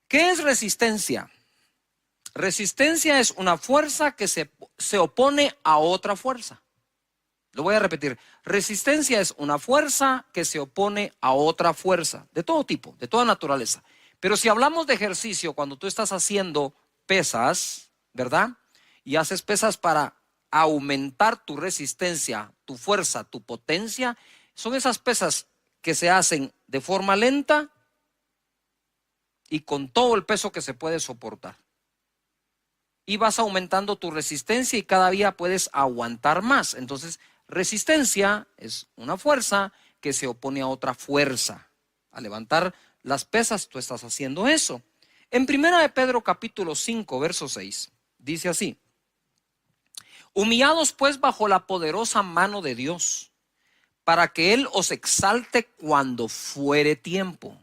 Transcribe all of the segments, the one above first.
¿Qué es resistencia? Resistencia es una fuerza que se opone a otra fuerza. Lo voy a repetir. Resistencia es una fuerza que se opone a otra fuerza, de todo tipo, de toda naturaleza. Pero si hablamos de ejercicio, cuando tú estás haciendo pesas, ¿verdad? Y haces pesas para aumentar tu resistencia, tu fuerza, tu potencia, son esas pesas que se hacen de forma lenta y con todo el peso que se puede soportar. Y vas aumentando tu resistencia y cada día puedes aguantar más. Entonces, resistencia es una fuerza que se opone a otra fuerza. Al levantar las pesas, tú estás haciendo eso. En 1 de Pedro capítulo 5, verso 6, dice así: humillados pues bajo la poderosa mano de Dios, para que Él os exalte cuando fuere tiempo.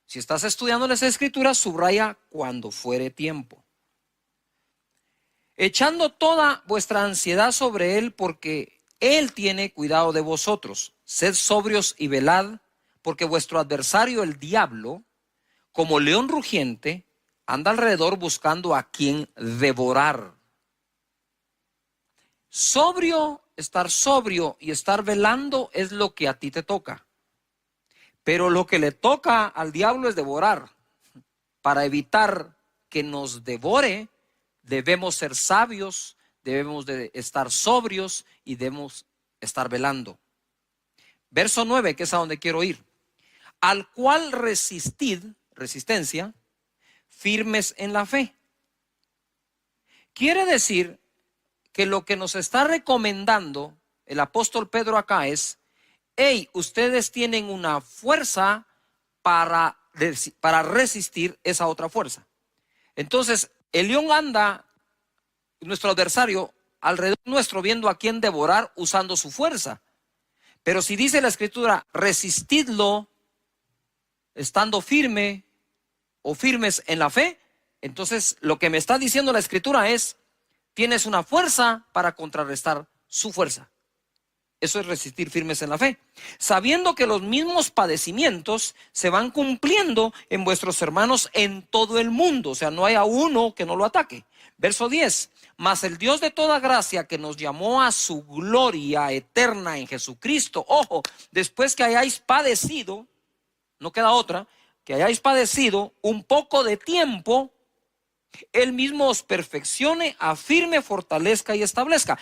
Si estás estudiando las Escrituras, subraya cuando fuere tiempo. Echando toda vuestra ansiedad sobre Él, porque Él tiene cuidado de vosotros. Sed sobrios y velad, porque vuestro adversario el diablo, como león rugiente, anda alrededor buscando a quien devorar. Estar sobrio y estar velando es lo que a ti te toca. Pero lo que le toca al diablo es devorar. Para evitar que nos devore, debemos ser sabios, debemos de estar sobrios y debemos estar velando. Verso 9, que es a donde quiero ir. Al cual resistencia, firmes en la fe. Quiere decir que lo que nos está recomendando el apóstol Pedro acá es: hey, ustedes tienen una fuerza para resistir esa otra fuerza. Entonces, el león anda, nuestro adversario, alrededor nuestro viendo a quién devorar usando su fuerza. Pero si dice la Escritura, resistidlo estando firme o firmes en la fe, entonces lo que me está diciendo la Escritura es: tienes una fuerza para contrarrestar su fuerza. Eso es resistir firmes en la fe, sabiendo que los mismos padecimientos se van cumpliendo en vuestros hermanos en todo el mundo. O sea, no hay a uno que no lo ataque. Verso 10, mas el Dios de toda gracia, que nos llamó a su gloria eterna en Jesucristo. Ojo, después que hayáis padecido, no queda otra, que hayáis padecido un poco de tiempo, Él mismo os perfeccione, afirme, fortalezca y establezca.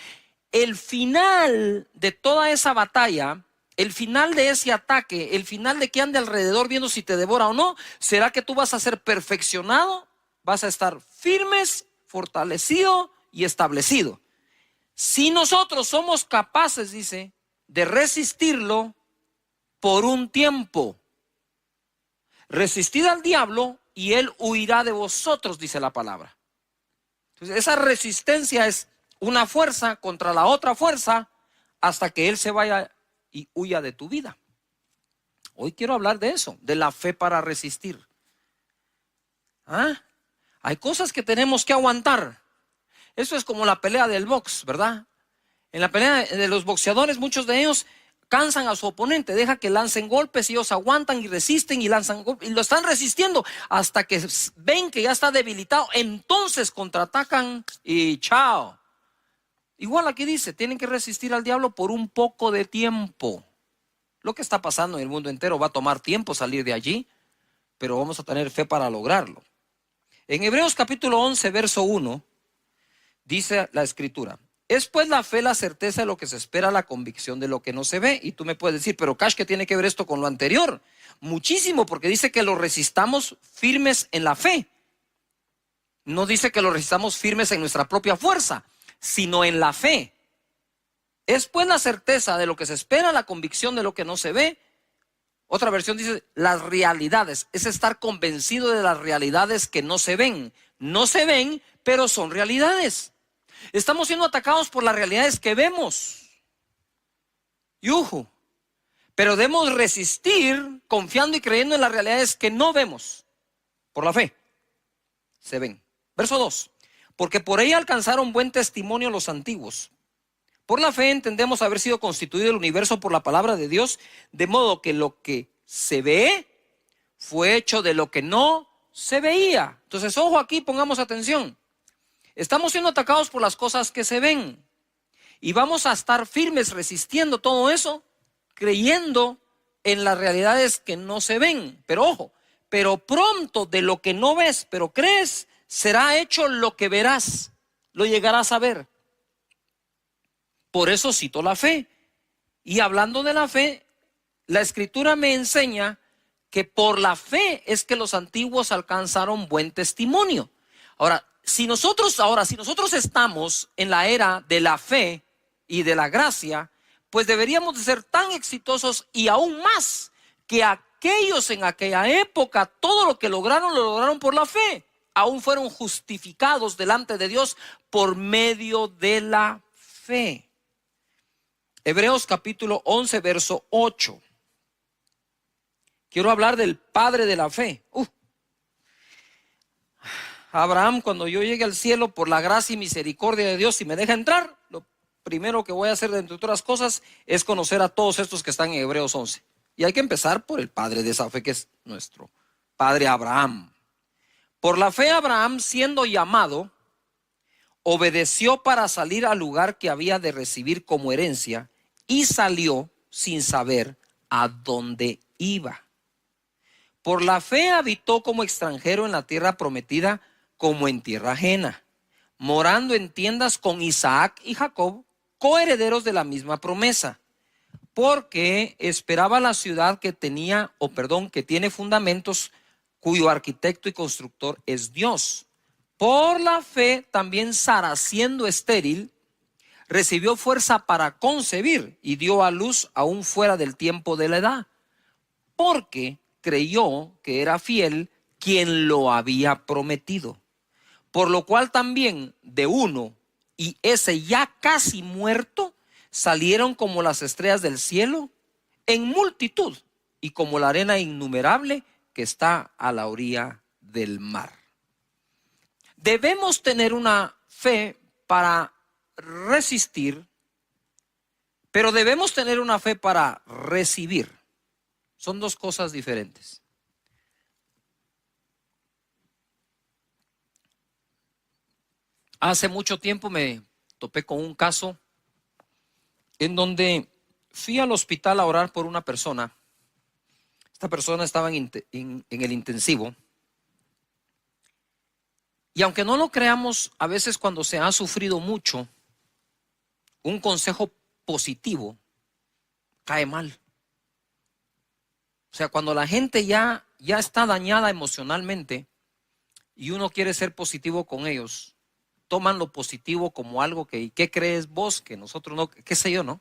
El final de toda esa batalla, el final de ese ataque, el final de que ande alrededor viendo si te devora o no, será que tú vas a ser perfeccionado, vas a estar firmes, fortalecido y establecido. Si nosotros somos capaces, dice, de resistirlo por un tiempo, resistid al diablo y él huirá de vosotros, dice la palabra. Entonces, esa resistencia es una fuerza contra la otra fuerza hasta que él se vaya y huya de tu vida. Hoy quiero hablar de eso, de la fe para resistir. Hay cosas que tenemos que aguantar. Eso es como la pelea del box, ¿verdad? En la pelea de los boxeadores, muchos de ellos cansan a su oponente, deja que lancen golpes y ellos aguantan y resisten y lanzan golpes y lo están resistiendo hasta que ven que ya está debilitado. Entonces contraatacan y chao. Igual aquí dice, tienen que resistir al diablo por un poco de tiempo. Lo que está pasando en el mundo entero va a tomar tiempo salir de allí, pero vamos a tener fe para lograrlo. En Hebreos capítulo 11, verso 1, dice la Escritura: es pues la fe la certeza de lo que se espera, la convicción de lo que no se ve. Y tú me puedes decir, pero Cash, ¿qué tiene que ver esto con lo anterior? Muchísimo, porque dice que lo resistamos firmes en la fe. No dice que lo resistamos firmes en nuestra propia fuerza, sino en la fe. Es pues la certeza de lo que se espera, la convicción de lo que no se ve. Otra versión dice las realidades. Es estar convencido de las realidades que no se ven. No se ven, pero son realidades. Estamos siendo atacados por las realidades que vemos. Pero debemos resistir confiando y creyendo en las realidades que no vemos. Por la fe se ven. Verso 2. Porque por ella alcanzaron buen testimonio los antiguos. Por la fe entendemos haber sido constituido el universo por la palabra de Dios, de modo que lo que se ve fue hecho de lo que no se veía. Entonces, ojo aquí, pongamos atención. Estamos siendo atacados por las cosas que se ven. Y vamos a estar firmes resistiendo todo eso, creyendo en las realidades que no se ven. Pero ojo, pero pronto de lo que no ves, pero crees, será hecho lo que verás, lo llegarás a ver. Por eso cito la fe. Y hablando de la fe, la Escritura me enseña que por la fe es que los antiguos alcanzaron buen testimonio. Ahora, si nosotros estamos en la era de la fe y de la gracia, pues deberíamos de ser tan exitosos y aún más que aquellos en aquella época, todo lo que lograron, lo lograron por la fe. Aún fueron justificados delante de Dios por medio de la fe. Hebreos capítulo 11, verso 8. Quiero hablar del padre de la fe. Abraham, cuando yo llegue al cielo por la gracia y misericordia de Dios, si me deja entrar, lo primero que voy a hacer, entre otras cosas, es conocer a todos estos que están en Hebreos 11. Y hay que empezar por el padre de esa fe, que es nuestro padre Abraham. Por la fe Abraham, siendo llamado, obedeció para salir al lugar que había de recibir como herencia y salió sin saber a dónde iba. Por la fe habitó como extranjero en la tierra prometida, como en tierra ajena, morando en tiendas con Isaac y Jacob, coherederos de la misma promesa, porque esperaba la ciudad que tiene fundamentos, cuyo arquitecto y constructor es Dios. Por la fe también Sara, siendo estéril, recibió fuerza para concebir y dio a luz aún fuera del tiempo de la edad, porque creyó que era fiel quien lo había prometido. Por lo cual también de uno, y ese ya casi muerto, salieron como las estrellas del cielo en multitud y como la arena innumerable que está a la orilla del mar. Debemos tener una fe para resistir, pero debemos tener una fe para recibir. Son dos cosas diferentes. Hace mucho tiempo me topé con un caso en donde fui al hospital a orar por una persona. Esta persona estaba en el intensivo. Y aunque no lo creamos, a veces cuando se ha sufrido mucho, un consejo positivo cae mal. O sea, cuando la gente ya está dañada emocionalmente y uno quiere ser positivo con ellos, toman lo positivo como algo que, ¿qué crees vos? Que nosotros no, qué sé yo, ¿no?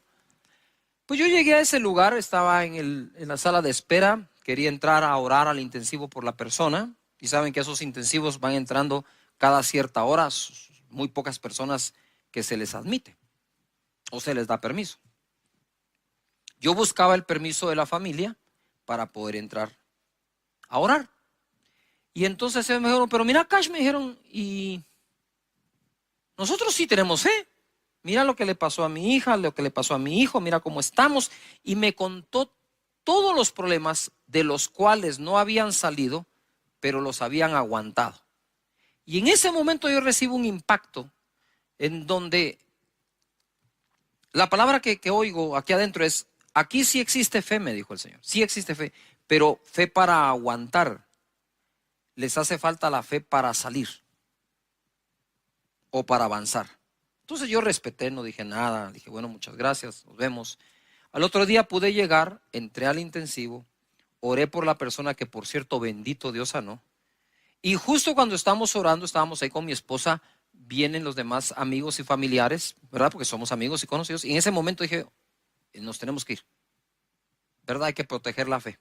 Pues yo llegué a ese lugar, estaba en la sala de espera, quería entrar a orar al intensivo por la persona, y saben que esos intensivos van entrando cada cierta hora, muy pocas personas que se les admite o se les da permiso. Yo buscaba el permiso de la familia para poder entrar a orar. Y entonces ellos me dijeron, pero mira, Cash, me dijeron, y nosotros sí tenemos fe. Mira lo que le pasó a mi hija, lo que le pasó a mi hijo, mira cómo estamos. Y me contó todos los problemas de los cuales no habían salido, pero los habían aguantado. Y en ese momento yo recibo un impacto en donde la palabra que oigo aquí adentro es, aquí sí existe fe, me dijo el Señor. Sí existe fe, pero fe para aguantar. Les hace falta la fe para salir o para avanzar. Entonces yo respeté, no dije nada, dije bueno, muchas gracias, nos vemos. Al otro día pude llegar, entré al intensivo, oré por la persona que por cierto bendito Dios sanó. Y justo cuando estábamos orando, estábamos ahí con mi esposa, vienen los demás amigos y familiares, ¿verdad? Porque somos amigos y conocidos. Y en ese momento dije, nos tenemos que ir, ¿verdad? Hay que proteger la fe.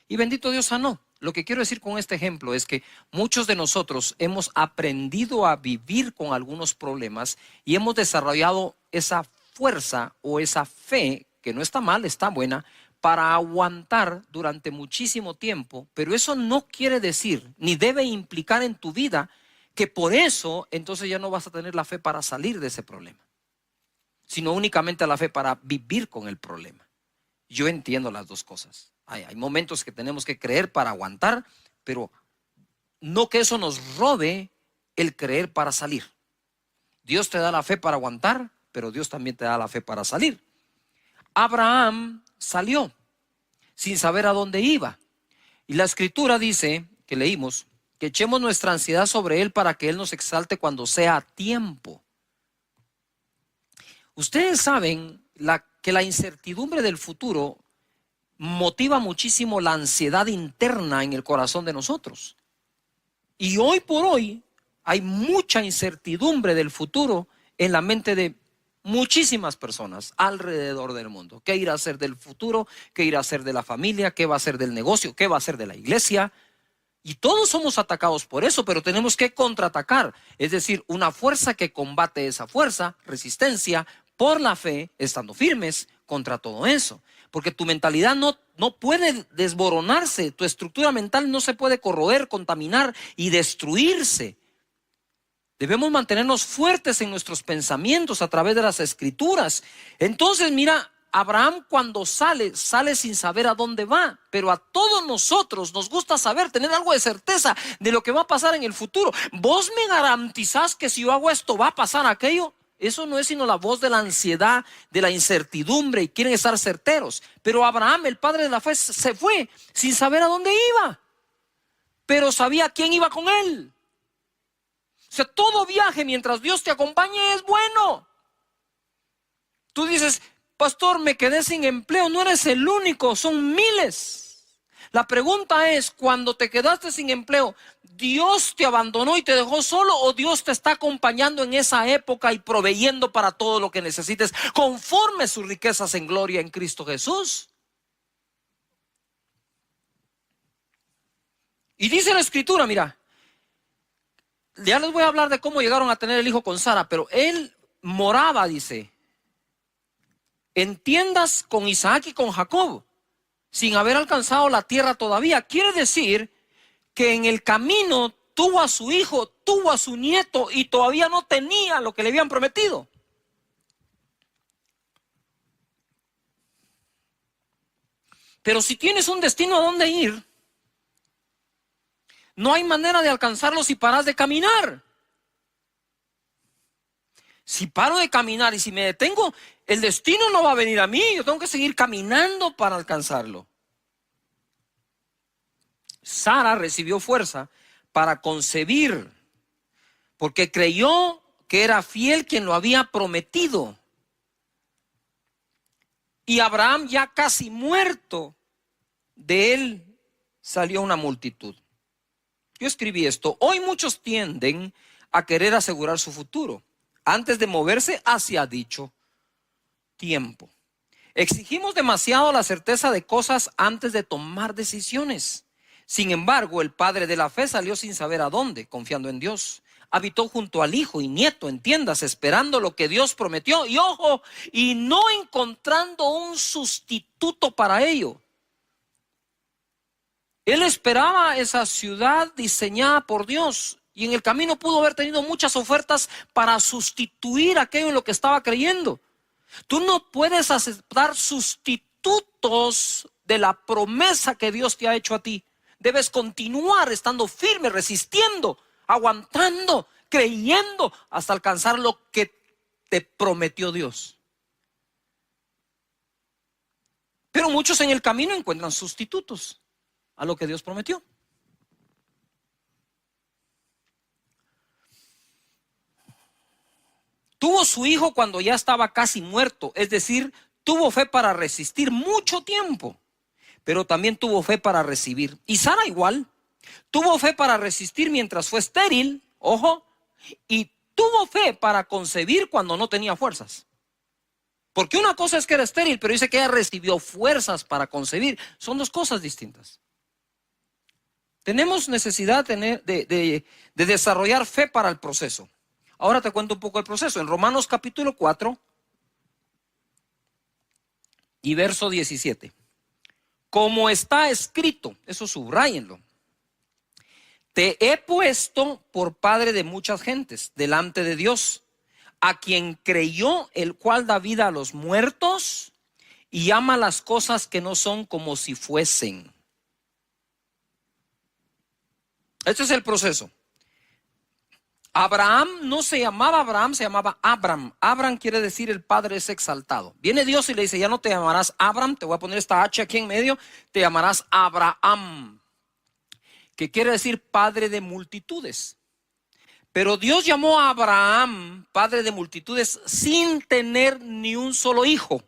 Y bendito Dios sanó. Lo que quiero decir con este ejemplo es que muchos de nosotros hemos aprendido a vivir con algunos problemas y hemos desarrollado esa fuerza o esa fe, que no está mal, está buena, para aguantar durante muchísimo tiempo. Pero eso no quiere decir, ni debe implicar en tu vida, que por eso entonces ya no vas a tener la fe para salir de ese problema, sino únicamente la fe para vivir con el problema. Yo entiendo las dos cosas. Hay momentos que tenemos que creer para aguantar, pero no que eso nos robe el creer para salir. Dios te da la fe para aguantar, pero Dios también te da la fe para salir. Abraham salió sin saber a dónde iba. Y la escritura dice, que leímos, que echemos nuestra ansiedad sobre Él para que Él nos exalte cuando sea tiempo. Ustedes saben que la incertidumbre del futuro motiva muchísimo la ansiedad interna en el corazón de nosotros. Y hoy por hoy hay mucha incertidumbre del futuro en la mente de muchísimas personas alrededor del mundo. ¿Qué irá a ser del futuro? ¿Qué irá a ser de la familia? ¿Qué va a ser del negocio? ¿Qué va a ser de la iglesia? Y todos somos atacados por eso, pero tenemos que contraatacar. Es decir, una fuerza que combate esa fuerza, resistencia, por la fe, estando firmes contra todo eso. Porque tu mentalidad no puede desboronarse, tu estructura mental no se puede corroer, contaminar y destruirse. Debemos mantenernos fuertes en nuestros pensamientos a través de las escrituras. Entonces, mira, Abraham cuando sale sin saber a dónde va. Pero a todos nosotros nos gusta saber, tener algo de certeza de lo que va a pasar en el futuro. ¿Vos me garantizás que si yo hago esto va a pasar aquello? Eso no es sino la voz de la ansiedad, de la incertidumbre, y quieren estar certeros. Pero Abraham, el padre de la fe, se fue sin saber a dónde iba. Pero sabía quién iba con él. O sea, todo viaje mientras Dios te acompañe es bueno. Tú dices, pastor, me quedé sin empleo. No eres el único, son miles. La pregunta es, cuando te quedaste sin empleo, ¿Dios te abandonó y te dejó solo, o Dios te está acompañando en esa época y proveyendo para todo lo que necesites conforme sus riquezas en gloria en Cristo Jesús? Y dice la escritura, mira, ya les voy a hablar de cómo llegaron a tener el hijo con Sara, pero él moraba, dice, en tiendas con Isaac y con Jacob, sin haber alcanzado la tierra todavía. Quiere decir que en el camino tuvo a su hijo, tuvo a su nieto y todavía no tenía lo que le habían prometido. Pero si tienes un destino a dónde ir, no hay manera de alcanzarlo si paras de caminar. Si paro de caminar y si me detengo, el destino no va a venir a mí. Yo tengo que seguir caminando para alcanzarlo. Sara recibió fuerza para concebir, porque creyó que era fiel quien lo había prometido. Y Abraham, ya casi muerto, de él salió una multitud. Yo escribí esto: hoy muchos tienden a querer asegurar su futuro antes de moverse hacia dicho tiempo. Exigimos demasiado la certeza de cosas antes de tomar decisiones. Sin embargo, el padre de la fe salió sin saber a dónde, confiando en Dios. Habitó junto al hijo y nieto en tiendas, esperando lo que Dios prometió. Y ojo, y no encontrando un sustituto para ello. Él esperaba esa ciudad diseñada por Dios, y en el camino pudo haber tenido muchas ofertas para sustituir aquello en lo que estaba creyendo. Tú no puedes aceptar sustitutos de la promesa que Dios te ha hecho a ti. Debes continuar estando firme, resistiendo, aguantando, creyendo hasta alcanzar lo que te prometió Dios. Pero muchos en el camino encuentran sustitutos a lo que Dios prometió. Tuvo su hijo cuando ya estaba casi muerto, es decir, tuvo fe para resistir mucho tiempo, pero también tuvo fe para recibir. Y Sara igual, tuvo fe para resistir mientras fue estéril, ojo, y tuvo fe para concebir cuando no tenía fuerzas. Porque una cosa es que era estéril, pero dice que ella recibió fuerzas para concebir. Son dos cosas distintas. Tenemos necesidad de desarrollar fe para el proceso. Ahora te cuento un poco el proceso. En Romanos capítulo 4 y verso 17. Como está escrito, eso subráyenlo: te he puesto por padre de muchas gentes delante de Dios, a quien creyó, el cual da vida a los muertos y ama las cosas que no son como si fuesen. Este es el proceso. Abraham no se llamaba Abraham, se llamaba Abram. Abram quiere decir el padre es exaltado. Viene Dios y le dice, ya no te llamarás Abram, te voy a poner esta H aquí en medio, te llamarás Abraham, que quiere decir padre de multitudes. Pero Dios llamó a Abraham padre de multitudes sin tener ni un solo hijo.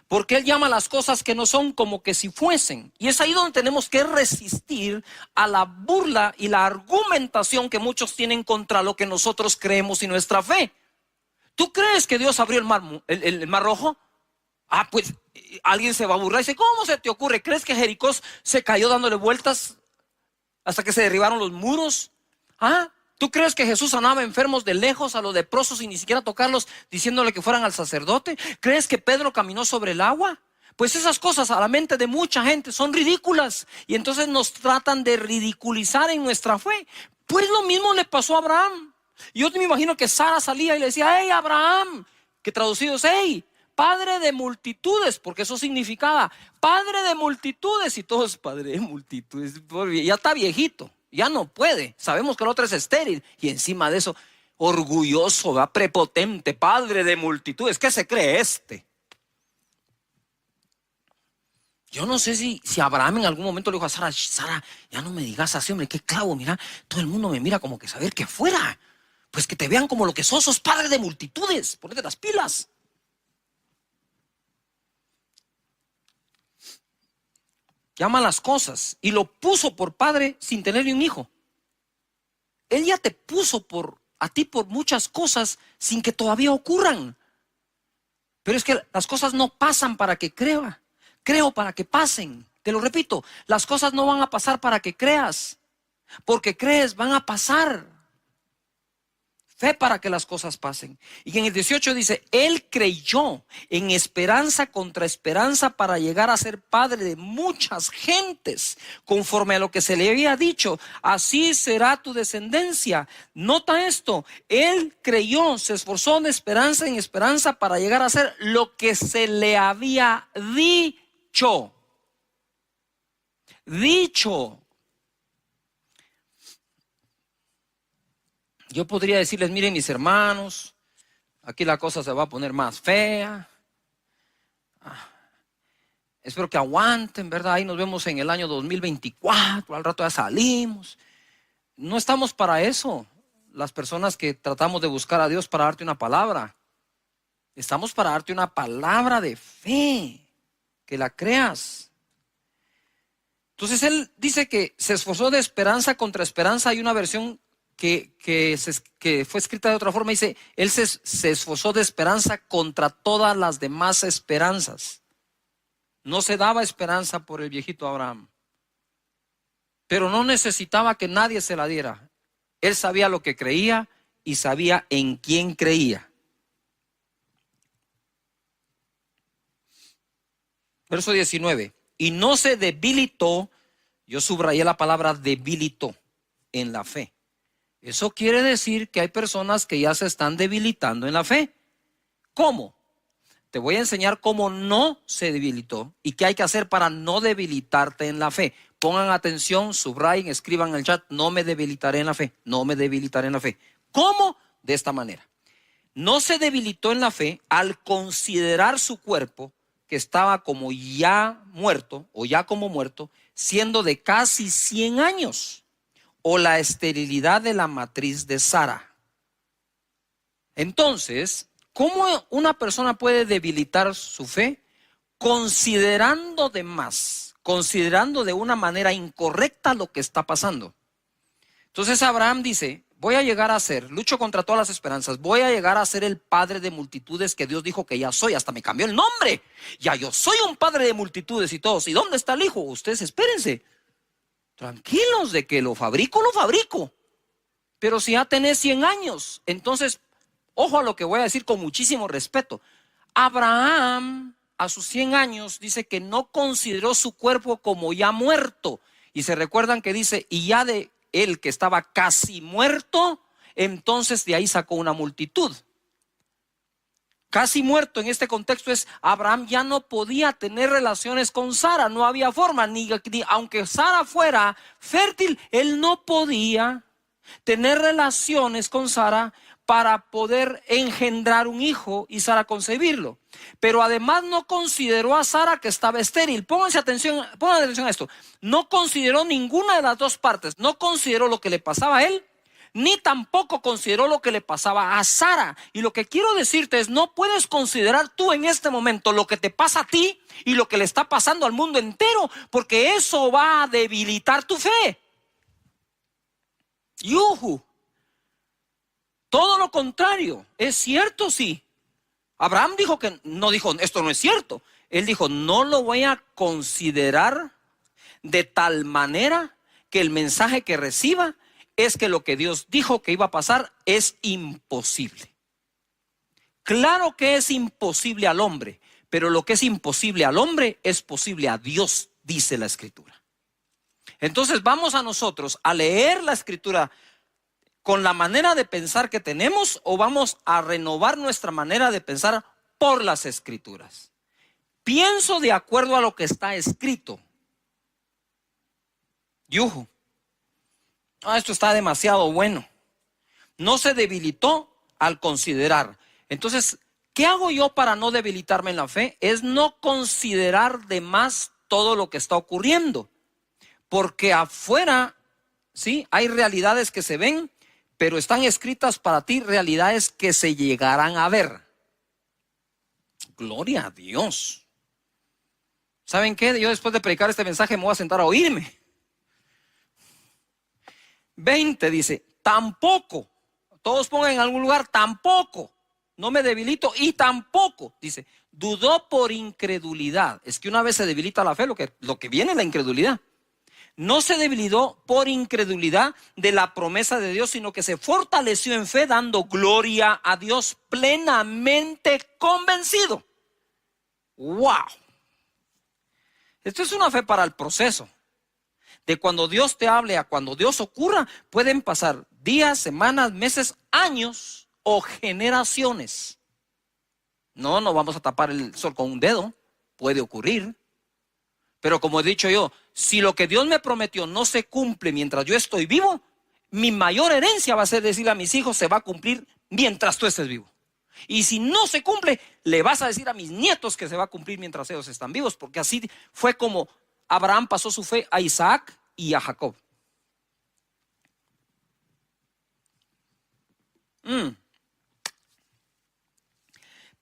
Porque Él llama las cosas que no son como que si fuesen. Y es ahí donde tenemos que resistir a la burla y la argumentación que muchos tienen contra lo que nosotros creemos y nuestra fe. ¿Tú crees que Dios abrió el mar rojo? Ah, pues alguien se va a burlar y dice, ¿cómo se te ocurre? ¿Crees que Jericó se cayó dándole vueltas hasta que se derribaron los muros? ¿Ah? ¿Tú crees que Jesús sanaba enfermos de lejos a los leprosos y ni siquiera tocarlos diciéndole que fueran al sacerdote? ¿Crees que Pedro caminó sobre el agua? Pues esas cosas a la mente de mucha gente son ridículas y entonces nos tratan de ridiculizar en nuestra fe. Pues lo mismo le pasó a Abraham. Yo me imagino que Sara salía y le decía, hey Abraham, que traducido es, hey, padre de multitudes, porque eso significaba padre de multitudes, y todos padre de multitudes, ya está viejito. Ya no puede, sabemos que el otro es estéril y encima de eso orgulloso, ¿verdad? Prepotente, padre de multitudes. ¿Qué se cree este? Yo no sé si Abraham en algún momento le dijo a Sara, Sara, ya no me digas así, hombre, qué clavo, mira, todo el mundo me mira como que saber que fuera, pues que te vean como lo que sos padre de multitudes, ponete las pilas. Llama las cosas y lo puso por padre sin tener ni un hijo. Él ya te puso a ti por muchas cosas sin que todavía ocurran. Pero es que las cosas no pasan para que creo para que pasen. Te lo repito, las cosas no van a pasar para que creas, porque crees, van a pasar. Fe para que las cosas pasen. Y en el 18 dice, él creyó en esperanza contra esperanza para llegar a ser padre de muchas gentes, conforme a lo que se le había dicho, así será tu descendencia. Nota esto, él creyó, se esforzó de esperanza en esperanza para llegar a ser lo que se le había dicho. Yo podría decirles, miren mis hermanos, aquí la cosa se va a poner más fea. Espero que aguanten, ¿verdad? Ahí nos vemos en el año 2024, al rato ya salimos. No estamos para eso, las personas que tratamos de buscar a Dios para darte una palabra. Estamos para darte una palabra de fe, que la creas. Entonces él dice que se esforzó de esperanza contra esperanza. Hay una versión que fue escrita de otra forma, dice, él se esforzó de esperanza contra todas las demás esperanzas. No se daba esperanza por el viejito Abraham, pero no necesitaba que nadie se la diera. Él sabía lo que creía y sabía en quién creía. Verso 19, y no se debilitó, yo subrayé la palabra debilitó, en la fe. Eso quiere decir que hay personas que ya se están debilitando en la fe. ¿Cómo? Te voy a enseñar cómo no se debilitó y qué hay que hacer para no debilitarte en la fe. Pongan atención, subrayen, escriban en el chat, no me debilitaré en la fe, no me debilitaré en la fe. ¿Cómo? De esta manera. No se debilitó en la fe al considerar su cuerpo, que estaba como ya muerto o ya como muerto, siendo de casi 100 años. O la esterilidad de la matriz de Sara. Entonces, ¿cómo una persona puede debilitar su fe? Considerando de más, considerando de una manera incorrecta lo que está pasando. Entonces Abraham dice, voy a llegar a ser, lucho contra todas las esperanzas, voy a llegar a ser el padre de multitudes que Dios dijo que ya soy, hasta me cambió el nombre. Ya yo soy un padre de multitudes y todos. ¿Y dónde está el hijo? Ustedes espérense. Tranquilos, de que lo fabrico. Pero si ya tenés 100 años, entonces, ojo a lo que voy a decir con muchísimo respeto. Abraham, a sus 100 años, dice que no consideró su cuerpo como ya muerto. Y se recuerdan que dice, y ya de él que estaba casi muerto, entonces de ahí sacó una multitud. casi muerto en este contexto es, Abraham ya no podía tener relaciones con Sara, no había forma, ni aunque Sara fuera fértil, él no podía tener relaciones con Sara para poder engendrar un hijo y Sara concebirlo. Pero además no consideró a Sara que estaba estéril. Pónganse atención, pongan atención a esto. No consideró ninguna de las dos partes. No consideró lo que le pasaba a él, ni tampoco consideró lo que le pasaba a Sara. Y lo que quiero decirte es, no puedes considerar tú en este momento lo que te pasa a ti y lo que le está pasando al mundo entero, porque eso va a debilitar tu fe. ¡Yuhu! Todo lo contrario, es cierto, sí. Abraham dijo que no dijo, esto no es cierto. Él dijo, no lo voy a considerar de tal manera que el mensaje que reciba es que lo que Dios dijo que iba a pasar es imposible. Claro que es imposible al hombre, pero lo que es imposible al hombre es posible a Dios, dice la Escritura. Entonces vamos a nosotros a leer la Escritura con la manera de pensar que tenemos, o vamos a renovar nuestra manera de pensar por las Escrituras. Pienso de acuerdo a lo que está escrito. Yuhu. Esto está demasiado bueno. No se debilitó al considerar. Entonces, ¿qué hago yo para no debilitarme en la fe? Es no considerar de más todo lo que está ocurriendo. Porque afuera, sí, hay realidades que se ven, pero están escritas para ti realidades que se llegarán a ver. Gloria a Dios. ¿Saben qué? Yo después de predicar este mensaje me voy a sentar a oírme. 20 dice, tampoco. Todos pongan en algún lugar, tampoco. No me debilito y tampoco. Dice, dudó por incredulidad. Es que una vez se debilita la fe, lo que viene es la incredulidad. No se debilitó por incredulidad de la promesa de Dios, sino que se fortaleció en fe, dando gloria a Dios, plenamente convencido. ¡Wow! Esto es una fe para el proceso. De cuando Dios te hable a cuando Dios ocurra, pueden pasar días, semanas, meses, años o generaciones. No vamos a tapar el sol con un dedo. Puede ocurrir. Pero como he dicho yo, si lo que Dios me prometió no se cumple mientras yo estoy vivo, mi mayor herencia va a ser decirle a mis hijos, se va a cumplir mientras tú estés vivo. Y si no se cumple, le vas a decir a mis nietos que se va a cumplir mientras ellos están vivos, porque así fue como Abraham pasó su fe a Isaac y a Jacob.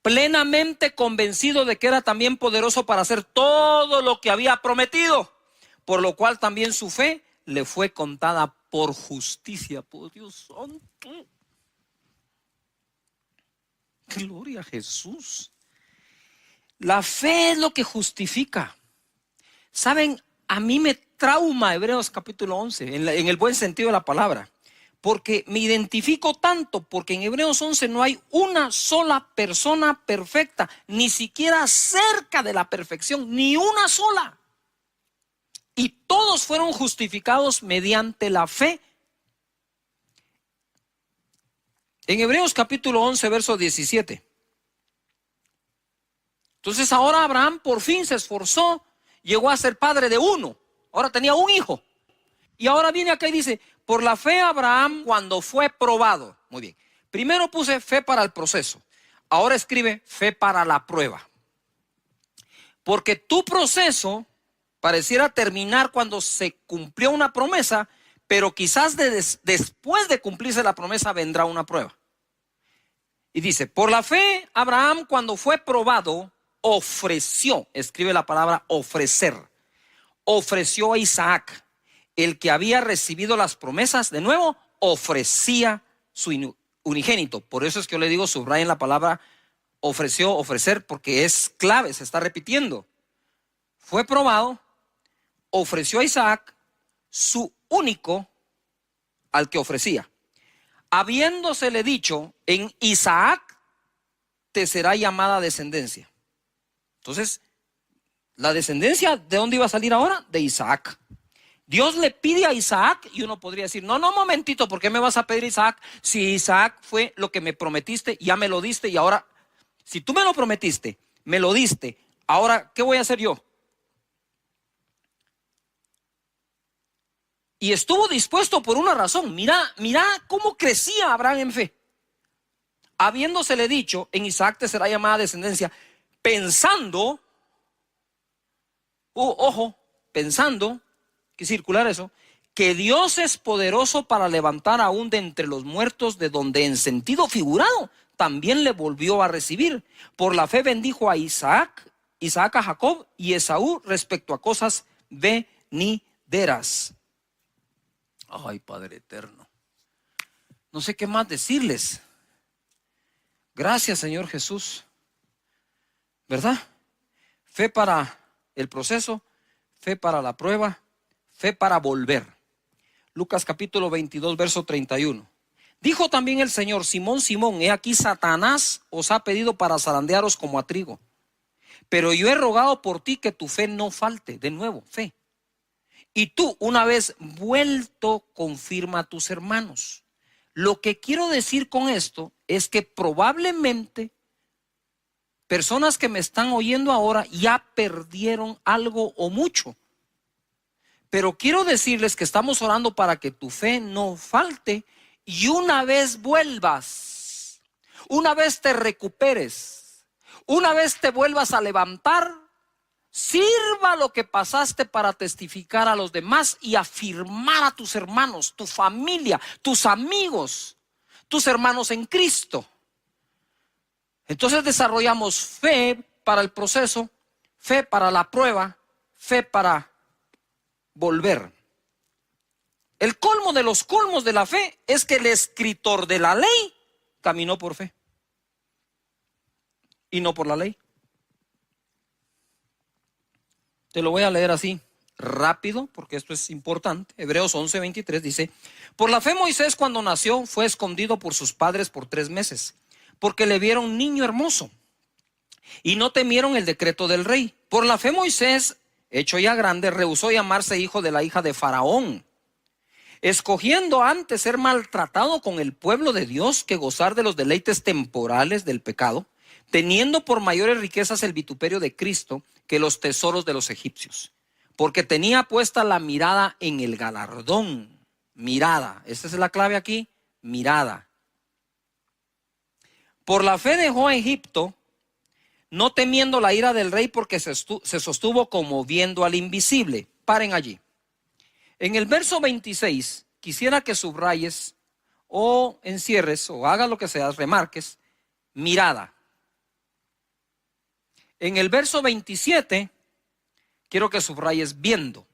Plenamente convencido de que era también poderoso para hacer todo lo que había prometido, por lo cual también su fe le fue contada por justicia. Por Dios santo. Gloria a Jesús. La fe es lo que justifica. Saben, a mí me trauma Hebreos capítulo 11, en el buen sentido de la palabra. Porque me identifico tanto, porque en Hebreos 11 no hay una sola persona perfecta, ni siquiera cerca de la perfección, ni una sola. Y todos fueron justificados mediante la fe. En Hebreos capítulo 11, verso 17. Entonces ahora Abraham por fin se esforzó, llegó a ser padre de uno. Ahora tenía un hijo. Y ahora viene acá y dice, por la fe Abraham cuando fue probado. Muy bien. Primero puse fe para el proceso. Ahora escribe fe para la prueba. Porque tu proceso pareciera terminar cuando se cumplió una promesa, pero quizás después de cumplirse la promesa vendrá una prueba. Y dice, por la fe Abraham cuando fue probado ofreció, escribe la palabra ofrecer, ofreció a Isaac, el que había recibido las promesas. De nuevo, ofrecía su unigénito. Por eso es que yo le digo, subrayen la palabra ofreció, ofrecer, porque es clave, se está repitiendo. Fue probado, ofreció a Isaac, su único, al que ofrecía. Habiéndosele dicho, en Isaac te será llamada descendencia. Entonces, la descendencia, ¿de dónde iba a salir ahora? De Isaac. Dios le pide a Isaac y uno podría decir, no, momentito, ¿por qué me vas a pedir Isaac? Si Isaac fue lo que me prometiste, ya me lo diste y ahora, Si tú me lo prometiste, me lo diste, ahora, ¿qué voy a hacer yo? Y estuvo dispuesto por una razón. Mira cómo crecía Abraham en fe. Habiéndosele dicho, en Isaac te será llamada descendencia, pensando, pensando, que circular eso, que Dios es poderoso para levantar aún de entre los muertos, de donde en sentido figurado también le volvió a recibir. Por la fe bendijo a Isaac a Jacob y Esaú respecto a cosas venideras. Ay, Padre eterno, no sé qué más decirles. Gracias, Señor Jesús, ¿verdad? Fe para el proceso, fe para la prueba, fe para volver. Lucas capítulo 22, verso 31. Dijo también el Señor: Simón, Simón, he aquí Satanás os ha pedido para zarandearos como a trigo, pero yo he rogado por ti que tu fe no falte. De nuevo, fe. Y tú, una vez vuelto, confirma a tus hermanos. Lo que quiero decir con esto es que probablemente personas que me están oyendo ahora ya perdieron algo o mucho. Pero quiero decirles que estamos orando para que tu fe no falte y una vez vuelvas, una vez te recuperes, una vez te vuelvas a levantar, sirva lo que pasaste para testificar a los demás y afirmar a tus hermanos, tu familia, tus amigos, tus hermanos en Cristo. Entonces desarrollamos fe para el proceso, fe para la prueba, fe para volver. El colmo de los colmos de la fe es que el escritor de la ley caminó por fe y no por la ley. Te lo voy a leer así rápido porque esto es importante. Hebreos 11:23 dice: por la fe Moisés, cuando nació, fue escondido por sus padres por 3 meses, porque le vieron niño hermoso y no temieron el decreto del rey. Por la fe Moisés, hecho ya grande, rehusó llamarse hijo de la hija de Faraón, escogiendo antes ser maltratado con el pueblo de Dios que gozar de los deleites temporales del pecado, teniendo por mayores riquezas el vituperio de Cristo que los tesoros de los egipcios, porque tenía puesta la mirada en el galardón. Mirada, esta es la clave aquí, mirada. Por la fe dejó a Egipto, no temiendo la ira del rey, porque se sostuvo como viendo al invisible. Paren allí. En el verso 26, quisiera que subrayes o encierres o hagas lo que seas, remarques, mirada. En el verso 27, quiero que subrayes viendo.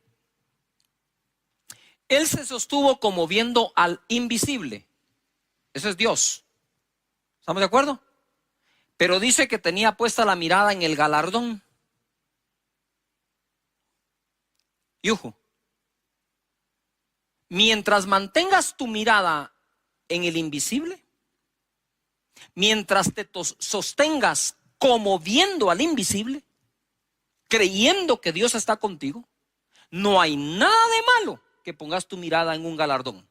Él se sostuvo como viendo al invisible. Ese es Dios. ¿Estamos de acuerdo? Pero dice que tenía puesta la mirada en el galardón. Yuju. Mientras mantengas tu mirada en el invisible, mientras te sostengas como viendo al invisible, creyendo que Dios está contigo, no hay nada de malo que pongas tu mirada en un galardón.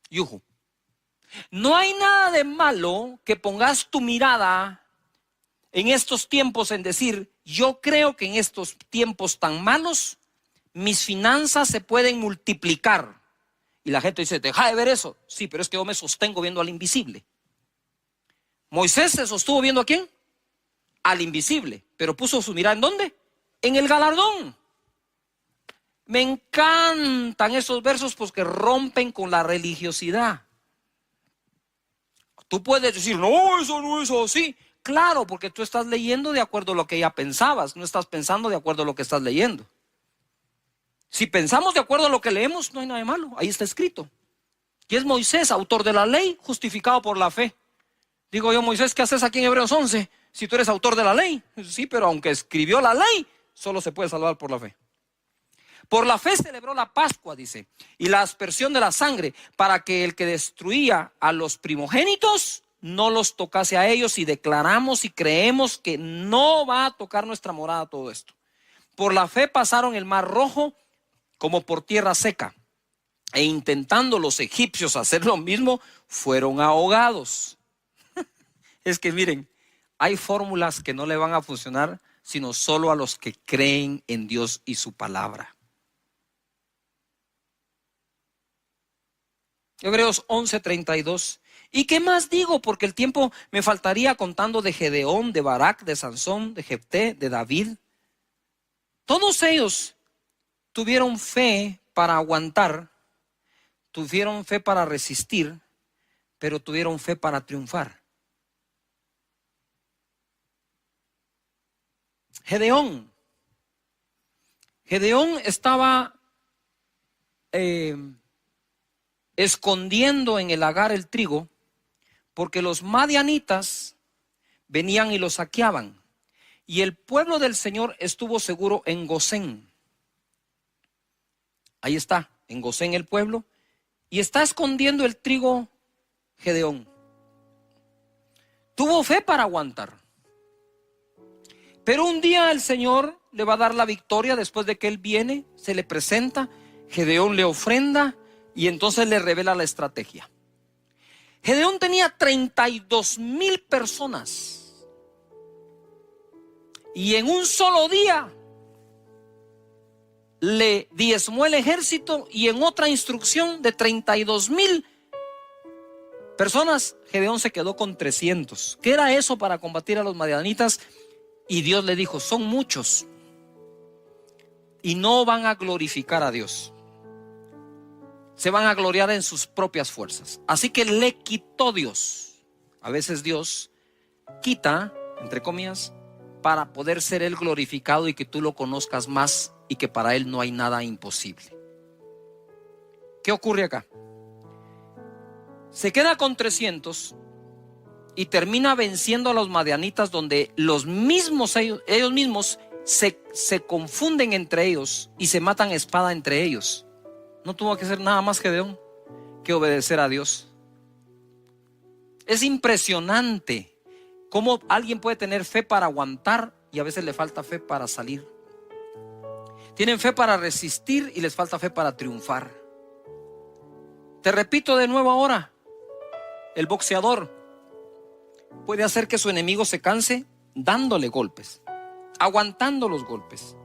Yuju. No hay nada de malo que pongas tu mirada en estos tiempos en decir: yo creo que en estos tiempos tan malos mis finanzas se pueden multiplicar. Y la gente dice: deja de ver eso. Sí, pero es que yo me sostengo viendo al invisible. Moisés se sostuvo viendo ¿a quién? Al invisible, pero puso su mirada ¿en dónde? En el galardón. Me encantan esos versos porque rompen con la religiosidad. Tú puedes decir: no, eso no es así. Claro, porque tú estás leyendo de acuerdo a lo que ya pensabas, no estás pensando de acuerdo a lo que estás leyendo. Si pensamos de acuerdo a lo que leemos, no hay nada de malo, ahí está escrito. Y es Moisés, autor de la ley, justificado por la fe. Digo yo: Moisés, ¿qué haces aquí en Hebreos 11? Si tú eres autor de la ley. Sí, pero aunque escribió la ley, solo se puede salvar por la fe. Por la fe celebró la Pascua, dice, y la aspersión de la sangre, para que el que destruía a los primogénitos no los tocase a ellos, y declaramos y creemos que no va a tocar nuestra morada todo esto. Por la fe pasaron el mar Rojo como por tierra seca, e intentando los egipcios hacer lo mismo, fueron ahogados. Es que miren, hay fórmulas que no le van a funcionar sino solo a los que creen en Dios y su palabra. Hebreos 11:32. ¿Y qué más digo? Porque el tiempo me faltaría contando de Gedeón, de Barak, de Sansón, de Jefté, de David. Todos ellos tuvieron fe para aguantar, tuvieron fe para resistir, pero tuvieron fe para triunfar. Gedeón estaba escondiendo en el lagar el trigo, porque los madianitas venían y lo saqueaban, y el pueblo del Señor estuvo seguro en Gosén. Ahí está, en Gosén el pueblo, y está escondiendo el trigo Gedeón. Tuvo fe para aguantar. Pero un día el Señor le va a dar la victoria después de que él viene, se le presenta, Gedeón le ofrenda y entonces le revela la estrategia. Gedeón tenía 32,000 personas y en un solo día le diezmó el ejército, y en otra instrucción de 32,000 personas, Gedeón se quedó con 300. ¿Qué era eso para combatir a los madianitas? Y Dios le dijo, son muchos y no van a glorificar a Dios. Se van a gloriar en sus propias fuerzas. Así que le quitó Dios. A veces Dios quita, entre comillas, para poder ser Él glorificado y que tú lo conozcas más y que para Él no hay nada imposible. ¿Qué ocurre acá? Se queda con 300 y termina venciendo a los madianitas, donde los mismos ellos mismos se confunden entre ellos y se matan a espada entre ellos. No tuvo que hacer nada más Gedeón que obedecer a Dios. Es impresionante cómo alguien puede tener fe para aguantar y a veces le falta fe para salir. Tienen fe para resistir y les falta fe para triunfar. Te repito de nuevo ahora, el boxeador puede hacer que su enemigo se canse dándole golpes, aguantando los golpes.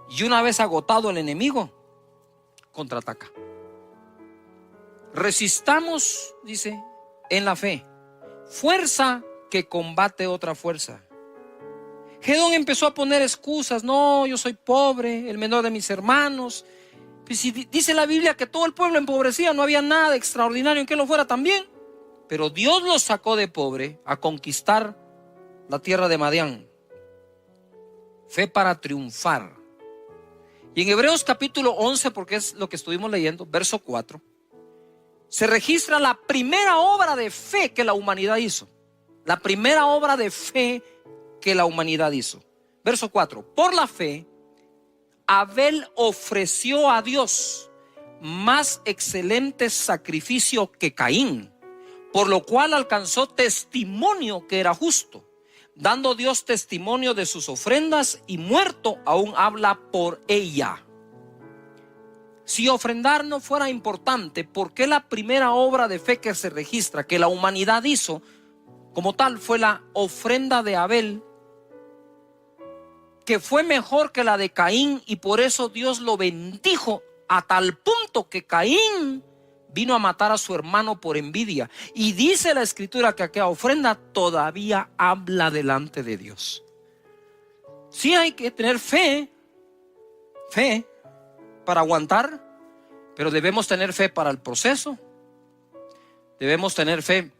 Y una vez agotado el enemigo, contraataca. Resistamos, dice, en la fe. Fuerza que combate otra fuerza. Gedeón empezó a poner excusas. No, yo soy pobre, el menor de mis hermanos. Pues si dice la Biblia que todo el pueblo empobrecía, no había nada extraordinario en que lo fuera también. Pero Dios los sacó de pobre a conquistar la tierra de Madián. Fe para triunfar. Y en Hebreos capítulo 11, porque es lo que estuvimos leyendo, verso 4, se registra la primera obra de fe que la humanidad hizo. La primera obra de fe que la humanidad hizo. Verso 4. Por la fe, Abel ofreció a Dios más excelente sacrificio que Caín, por lo cual alcanzó testimonio que era justo, dando Dios testimonio de sus ofrendas, y muerto aún habla por ella. Si ofrendar no fuera importante, ¿por qué la primera obra de fe que se registra, que la humanidad hizo como tal, fue la ofrenda de Abel, que fue mejor que la de Caín? Y por eso Dios lo bendijo a tal punto que Caín vino a matar a su hermano por envidia. Y dice la escritura que aquella ofrenda todavía habla delante de Dios. Sí hay que tener fe para aguantar, pero debemos tener fe para el proceso. Debemos tener fe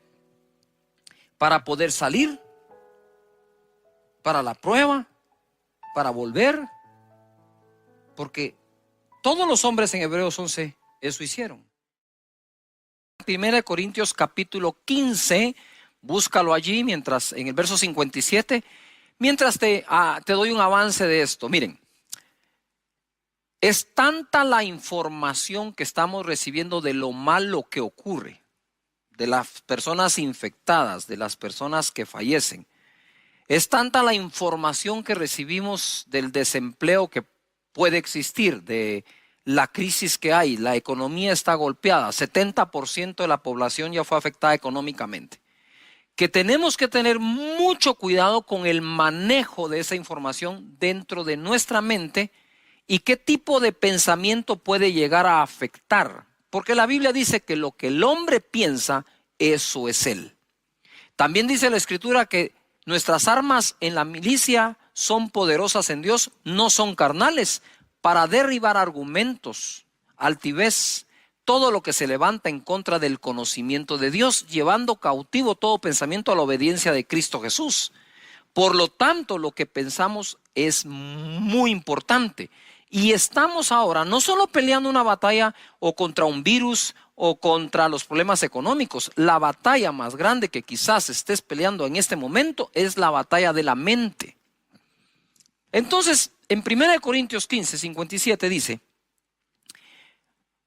para poder salir, para la prueba, para volver, porque todos los hombres en Hebreos 11 eso hicieron. 1 Corintios capítulo 15, búscalo allí, mientras en el verso 57, mientras te doy un avance de esto. Miren, es tanta la información que estamos recibiendo de lo malo que ocurre, de las personas infectadas, de las personas que fallecen. Es tanta la información que recibimos del desempleo que puede existir, de la crisis que hay, la economía está golpeada, 70% de la población ya fue afectada económicamente, que tenemos que tener mucho cuidado con el manejo de esa información dentro de nuestra mente y qué tipo de pensamiento puede llegar a afectar, porque la Biblia dice que lo que el hombre piensa, eso es él. También dice la Escritura que nuestras armas en la milicia son poderosas en Dios, no son carnales, para derribar argumentos, altivez, todo lo que se levanta en contra del conocimiento de Dios, llevando cautivo todo pensamiento a la obediencia de Cristo Jesús. Por lo tanto, lo que pensamos es muy importante. Y estamos ahora no solo peleando una batalla o contra un virus o contra los problemas económicos. La batalla más grande que quizás estés peleando en este momento es la batalla de la mente. Entonces, en 1 Corintios 15, 57 dice,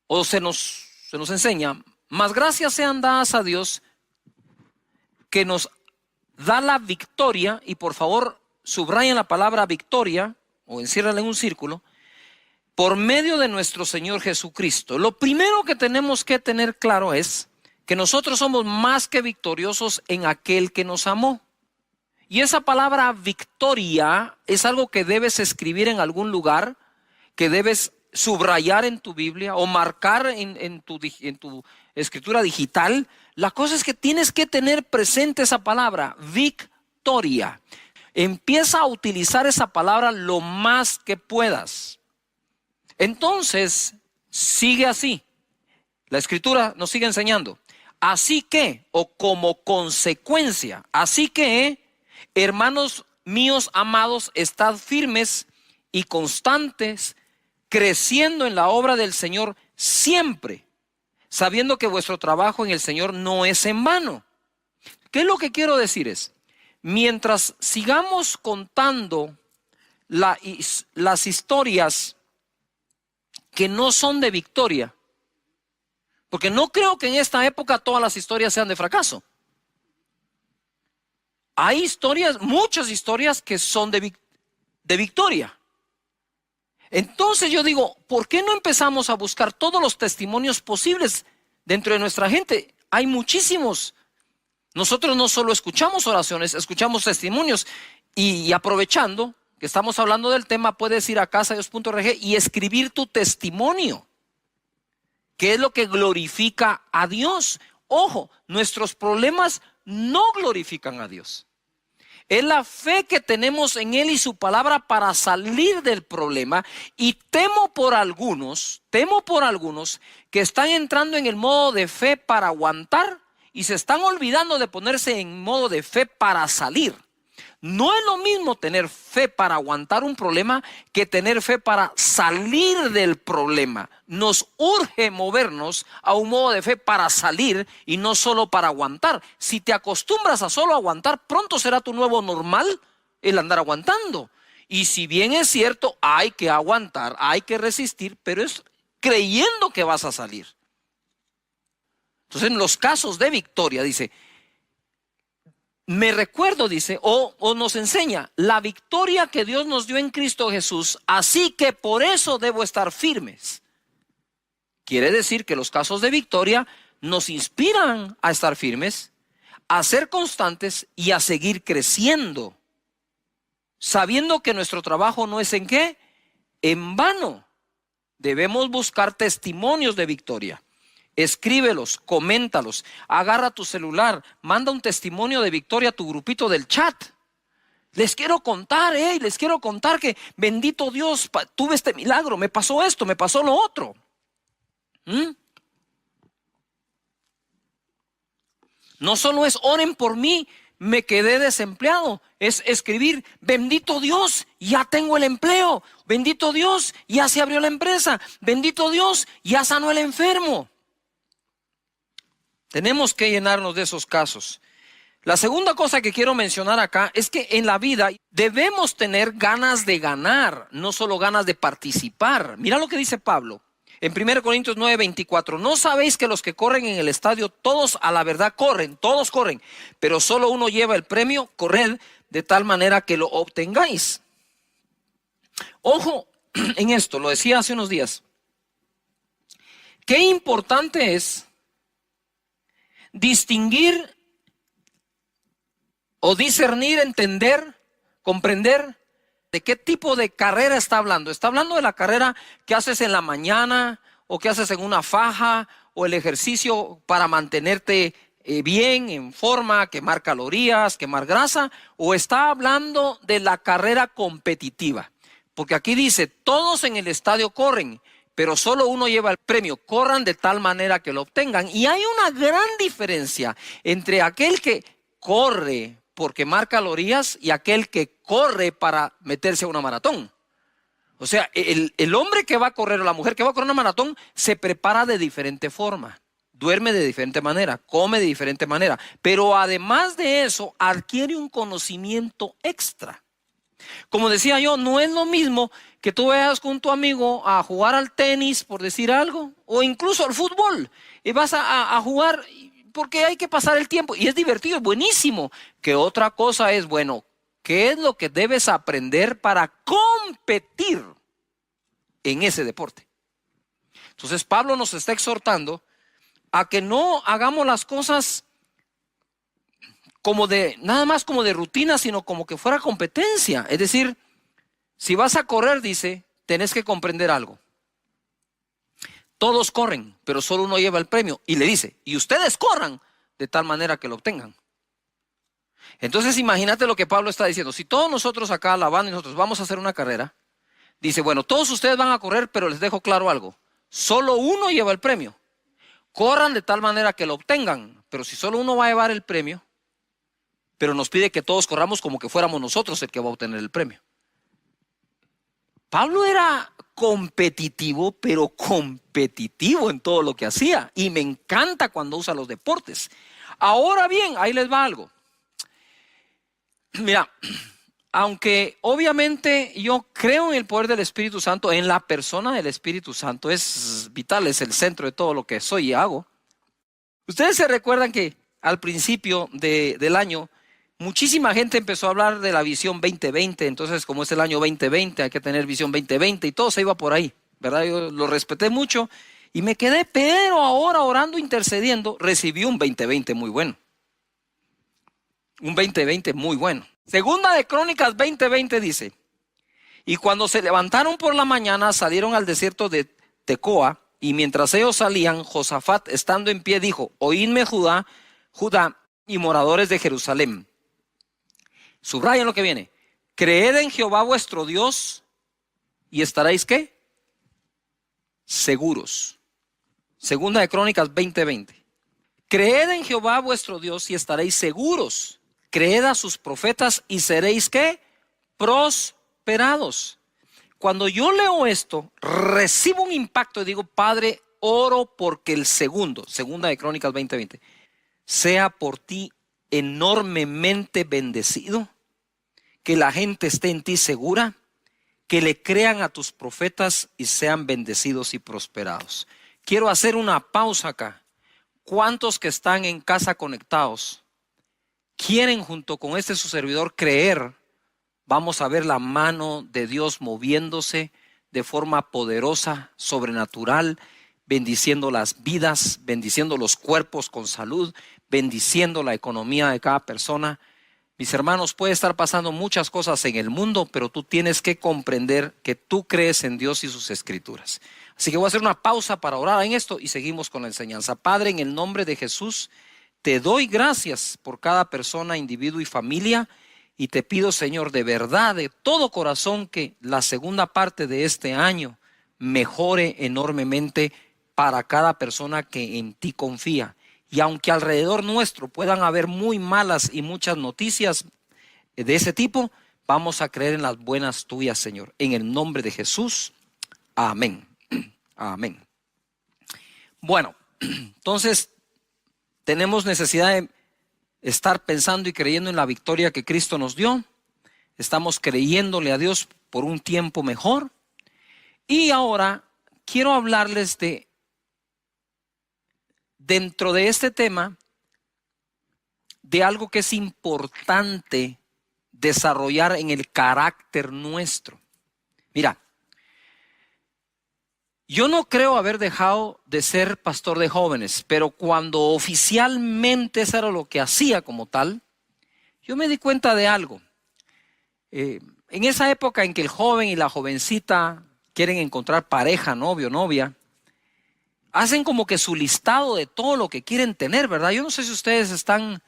o se nos enseña, mas gracias sean dadas a Dios que nos da la victoria, y por favor subrayen la palabra victoria o enciérrenla en un círculo, por medio de nuestro Señor Jesucristo. Lo primero que tenemos que tener claro es que nosotros somos más que victoriosos en aquel que nos amó. Y esa palabra victoria es algo que debes escribir en algún lugar, que debes subrayar en tu Biblia o marcar en tu escritura digital. La cosa es que tienes que tener presente esa palabra, victoria. Empieza a utilizar esa palabra lo más que puedas. Entonces, sigue así. La Escritura nos sigue enseñando. Así que, o como consecuencia, así que, hermanos míos amados, estad firmes y constantes, creciendo en la obra del Señor siempre, sabiendo que vuestro trabajo en el Señor no es en vano. ¿Qué es lo que quiero decir? Es, mientras sigamos contando las historias que no son de victoria, porque no creo que en esta época todas las historias sean de fracaso. Hay historias, muchas historias que son de victoria. Entonces yo digo, ¿por qué no empezamos a buscar todos los testimonios posibles dentro de nuestra gente? Hay muchísimos. Nosotros no solo escuchamos oraciones, escuchamos testimonios y aprovechando que estamos hablando del tema, puedes ir a casadedios.org y escribir tu testimonio, que es lo que glorifica a Dios. Ojo, nuestros problemas no glorifican a Dios. Es la fe que tenemos en Él y su palabra para salir del problema. Y temo por algunos que están entrando en el modo de fe para aguantar y se están olvidando de ponerse en modo de fe para salir. No es lo mismo tener fe para aguantar un problema que tener fe para salir del problema. Nos urge movernos a un modo de fe para salir y no solo para aguantar. Si te acostumbras a solo aguantar, pronto será tu nuevo normal el andar aguantando. Y si bien es cierto, hay que aguantar, hay que resistir, pero es creyendo que vas a salir. Entonces, en los casos de victoria, dice, me recuerdo, dice, o nos enseña la victoria que Dios nos dio en Cristo Jesús, así que por eso debo estar firmes. Quiere decir que los casos de victoria nos inspiran a estar firmes, a ser constantes y a seguir creciendo, sabiendo que nuestro trabajo no es en qué, en vano. Debemos buscar testimonios de victoria. Escríbelos, coméntalos, agarra tu celular, manda un testimonio de victoria a tu grupito del chat. Les quiero contar, que bendito Dios, tuve este milagro, me pasó esto, me pasó lo otro. No solo es oren por mí, me quedé desempleado. Es escribir, bendito Dios, ya tengo el empleo. Bendito Dios, ya se abrió la empresa. Bendito Dios, ya sanó el enfermo. Tenemos que llenarnos de esos casos. La segunda cosa que quiero mencionar acá es que en la vida debemos tener ganas de ganar, no solo ganas de participar. Mira lo que dice Pablo en 1 Corintios 9:24. ¿No sabéis que los que corren en el estadio, todos a la verdad corren, todos corren, pero solo uno lleva el premio? Corred de tal manera que lo obtengáis. Ojo en esto, lo decía hace unos días. qué importante es distinguir o discernir, entender, comprender de qué tipo de carrera está hablando. Está hablando de la carrera que haces en la mañana o que haces en una faja o el ejercicio para mantenerte bien, en forma, quemar calorías, quemar grasa, o está hablando de la carrera competitiva. Porque aquí dice, todos en el estadio corren, pero solo uno lleva el premio. Corran de tal manera que lo obtengan. Y hay una gran diferencia entre aquel que corre por quemar calorías y aquel que corre para meterse a una maratón. O sea, el hombre que va a correr o la mujer que va a correr una maratón se prepara de diferente forma, duerme de diferente manera, come de diferente manera, pero además de eso adquiere un conocimiento extra. Como decía yo, no es lo mismo que tú vayas con tu amigo a jugar al tenis, por decir algo, o incluso al fútbol, y vas a jugar porque hay que pasar el tiempo, y es divertido, es buenísimo. Que otra cosa es, bueno, ¿qué es lo que debes aprender para competir en ese deporte? Entonces Pablo nos está exhortando a que no hagamos las cosas como de, nada más como de rutina, sino como que fuera competencia. Es decir, si vas a correr, dice, tenés que comprender algo. Todos corren, pero solo uno lleva el premio. Y le dice, y ustedes corran de tal manera que lo obtengan. Entonces imagínate lo que Pablo está diciendo. Si todos nosotros acá, la banda y nosotros vamos a hacer una carrera, dice, bueno, todos ustedes van a correr, pero les dejo claro algo. Solo uno lleva el premio. Corran de tal manera que lo obtengan. Pero si solo uno va a llevar el premio, pero nos pide que todos corramos como que fuéramos nosotros el que va a obtener el premio. Pablo era competitivo, pero competitivo en todo lo que hacía. Y me encanta cuando usa los deportes. Ahora bien, ahí les va algo. Mira, aunque obviamente yo creo en el poder del Espíritu Santo, en la persona del Espíritu Santo, es vital, es el centro de todo lo que soy y hago. Ustedes se recuerdan que al principio del año, muchísima gente empezó a hablar de la visión 2020, entonces como es el año 2020, hay que tener visión 2020 y todo se iba por ahí, ¿verdad? Yo lo respeté mucho y me quedé, pero ahora orando, intercediendo, recibí un 2020 muy bueno. Un 2020 muy bueno. Segunda de Crónicas 20:20 dice, y cuando se levantaron por la mañana salieron al desierto de Tecoa, y mientras ellos salían, Josafat estando en pie dijo, oídme Judá y moradores de Jerusalén. Subrayen lo que viene. Creed en Jehová vuestro Dios y estaréis ¿qué? Seguros. Segunda de Crónicas 20:20. Creed en Jehová vuestro Dios y estaréis seguros. Creed a sus profetas y seréis ¿qué? Prosperados. Cuando yo leo esto, recibo un impacto y digo, Padre, oro porque el segunda de Crónicas 20:20, sea por ti enormemente bendecido, que la gente esté en ti segura, que le crean a tus profetas y sean bendecidos y prosperados. Quiero hacer una pausa acá. ¿Cuántos que están en casa conectados quieren junto con este su servidor creer? Vamos a ver la mano de Dios moviéndose de forma poderosa, sobrenatural, bendiciendo las vidas, bendiciendo los cuerpos con salud, bendiciendo la economía de cada persona. Mis hermanos, puede estar pasando muchas cosas en el mundo, pero tú tienes que comprender que tú crees en Dios y sus escrituras. Así que voy a hacer una pausa para orar en esto y seguimos con la enseñanza. Padre, en el nombre de Jesús, te doy gracias por cada persona, individuo y familia. Y te pido, Señor, de verdad, de todo corazón, que la segunda parte de este año mejore enormemente para cada persona que en ti confía. Y aunque alrededor nuestro puedan haber muy malas y muchas noticias de ese tipo, vamos a creer en las buenas tuyas, Señor. En el nombre de Jesús, amén. Amén. Bueno, entonces tenemos necesidad de estar pensando y creyendo en la victoria que Cristo nos dio. Estamos creyéndole a Dios por un tiempo mejor. Y ahora quiero hablarles dentro de este tema, de algo que es importante desarrollar en el carácter nuestro. Mira, Yo no creo haber dejado de ser pastor de jóvenes, pero cuando oficialmente eso era lo que hacía como tal, yo me di cuenta de algo. En esa época en que el joven y la jovencita quieren encontrar pareja, novio, novia, hacen como que su listado de todo lo que quieren tener, ¿verdad? Yo no sé si ustedes están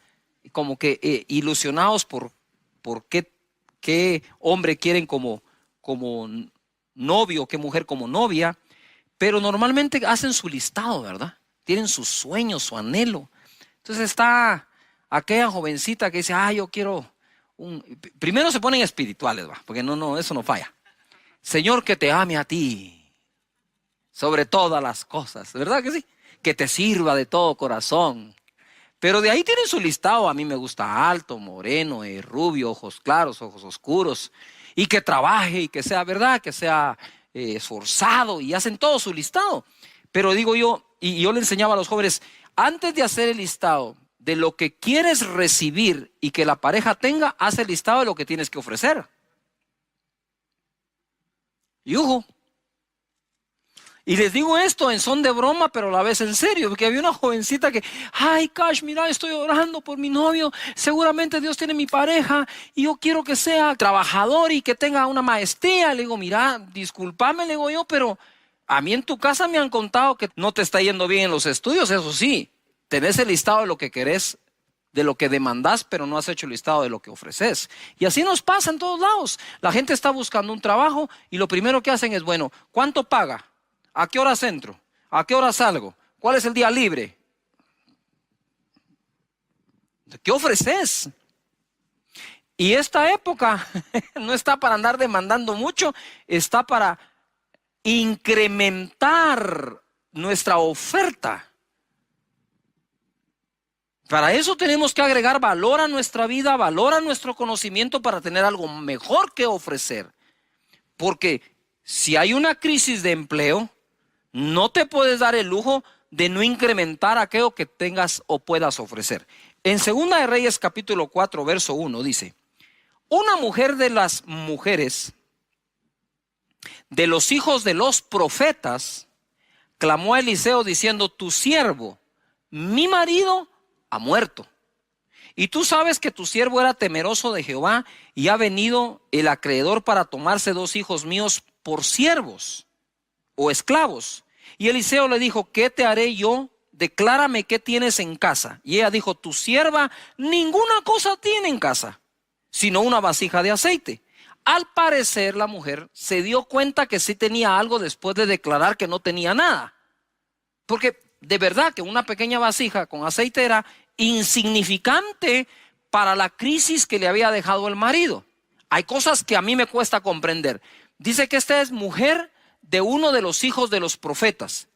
como que ilusionados por qué hombre quieren como novio, qué mujer como novia, pero normalmente hacen su listado, ¿verdad? Tienen sus sueños, su anhelo. Entonces está aquella jovencita que dice, yo quiero primero se ponen espirituales, ¿va? Porque no, eso no falla. Señor, que te ame a ti sobre todas las cosas, ¿verdad que sí? Que te sirva de todo corazón. Pero de ahí tienen su listado. A mí me gusta alto, moreno, rubio, ojos claros, ojos oscuros. Y que trabaje y que sea, ¿verdad? Que sea esforzado, y hacen todo su listado. Pero digo yo, y yo le enseñaba a los jóvenes, antes de hacer el listado de lo que quieres recibir y que la pareja tenga, haz el listado de lo que tienes que ofrecer. Y ojo. Y les digo esto en son de broma, pero a la vez en serio, porque había una jovencita que, Cash, mira, estoy orando por mi novio, seguramente Dios tiene mi pareja, y yo quiero que sea trabajador y que tenga una maestría. Le digo, mira, discúlpame, le digo yo, pero a mí en tu casa me han contado que no te está yendo bien en los estudios, eso sí, tenés el listado de lo que querés, de lo que demandás, pero no has hecho el listado de lo que ofreces. Y así nos pasa en todos lados. La gente está buscando un trabajo y lo primero que hacen es, bueno, ¿cuánto paga? ¿A qué hora entro? ¿A qué hora salgo? ¿Cuál es el día libre? ¿Qué ofreces? Y esta época no está para andar demandando mucho, está para incrementar nuestra oferta. Para eso tenemos que agregar valor a nuestra vida, valor a nuestro conocimiento para tener algo mejor que ofrecer. Porque si hay una crisis de empleo, no te puedes dar el lujo de no incrementar aquello que tengas o puedas ofrecer. En 2 de Reyes capítulo 4 verso 1 dice, una mujer de las mujeres de los hijos de los profetas clamó a Eliseo diciendo, tu siervo, mi marido, ha muerto. Y tú sabes que tu siervo era temeroso de Jehová y ha venido el acreedor para tomarse 2 hijos míos por siervos o esclavos. Y Eliseo le dijo, ¿qué te haré yo? Declárame qué tienes en casa. Y ella dijo, tu sierva ninguna cosa tiene en casa, sino una vasija de aceite. Al parecer la mujer se dio cuenta que sí tenía algo después de declarar que no tenía nada. Porque de verdad que una pequeña vasija con aceite era insignificante para la crisis que le había dejado el marido. Hay cosas que a mí me cuesta comprender. Dice que esta es mujer de uno de los hijos de los profetas.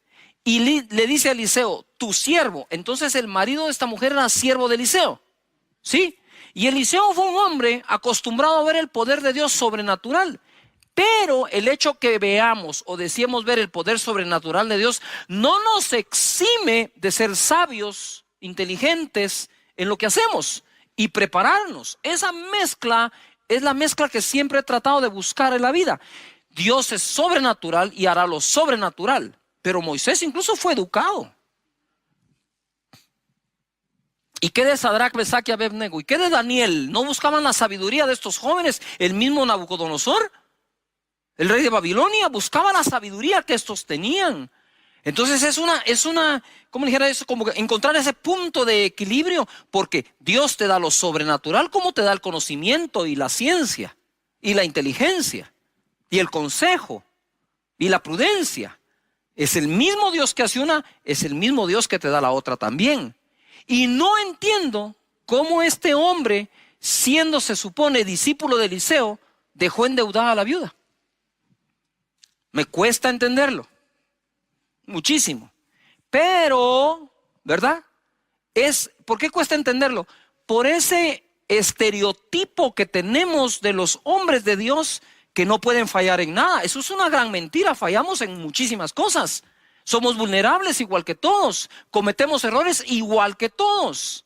Y le dice a Eliseo, tu siervo. Entonces el marido de esta mujer era siervo de Eliseo. ¿Sí? Y Eliseo fue un hombre acostumbrado a ver el poder de Dios sobrenatural. Pero el hecho que veamos o deseemos ver el poder sobrenatural de Dios no nos exime de ser sabios, inteligentes en lo que hacemos y prepararnos. Esa mezcla es la mezcla que siempre he tratado de buscar en la vida. Dios es sobrenatural y hará lo sobrenatural. Pero Moisés incluso fue educado. ¿Y qué de Sadrach, Mesach y Abednego? ¿Y qué de Daniel? ¿No buscaban la sabiduría de estos jóvenes? El mismo Nabucodonosor, el rey de Babilonia, buscaba la sabiduría que estos tenían. Entonces es una, ¿cómo dijera eso? Como encontrar ese punto de equilibrio, porque Dios te da lo sobrenatural como te da el conocimiento y la ciencia y la inteligencia y el consejo y la prudencia. Es el mismo Dios que hace una, es el mismo Dios que te da la otra también. Y no entiendo cómo este hombre, siendo se supone discípulo de Eliseo, dejó endeudada a la viuda. Me cuesta entenderlo, muchísimo. Pero, ¿verdad? ¿Por qué cuesta entenderlo? Por ese estereotipo que tenemos de los hombres de Dios que no pueden fallar en nada. Eso es una gran mentira, fallamos en muchísimas cosas. Somos vulnerables igual que todos, cometemos errores igual que todos,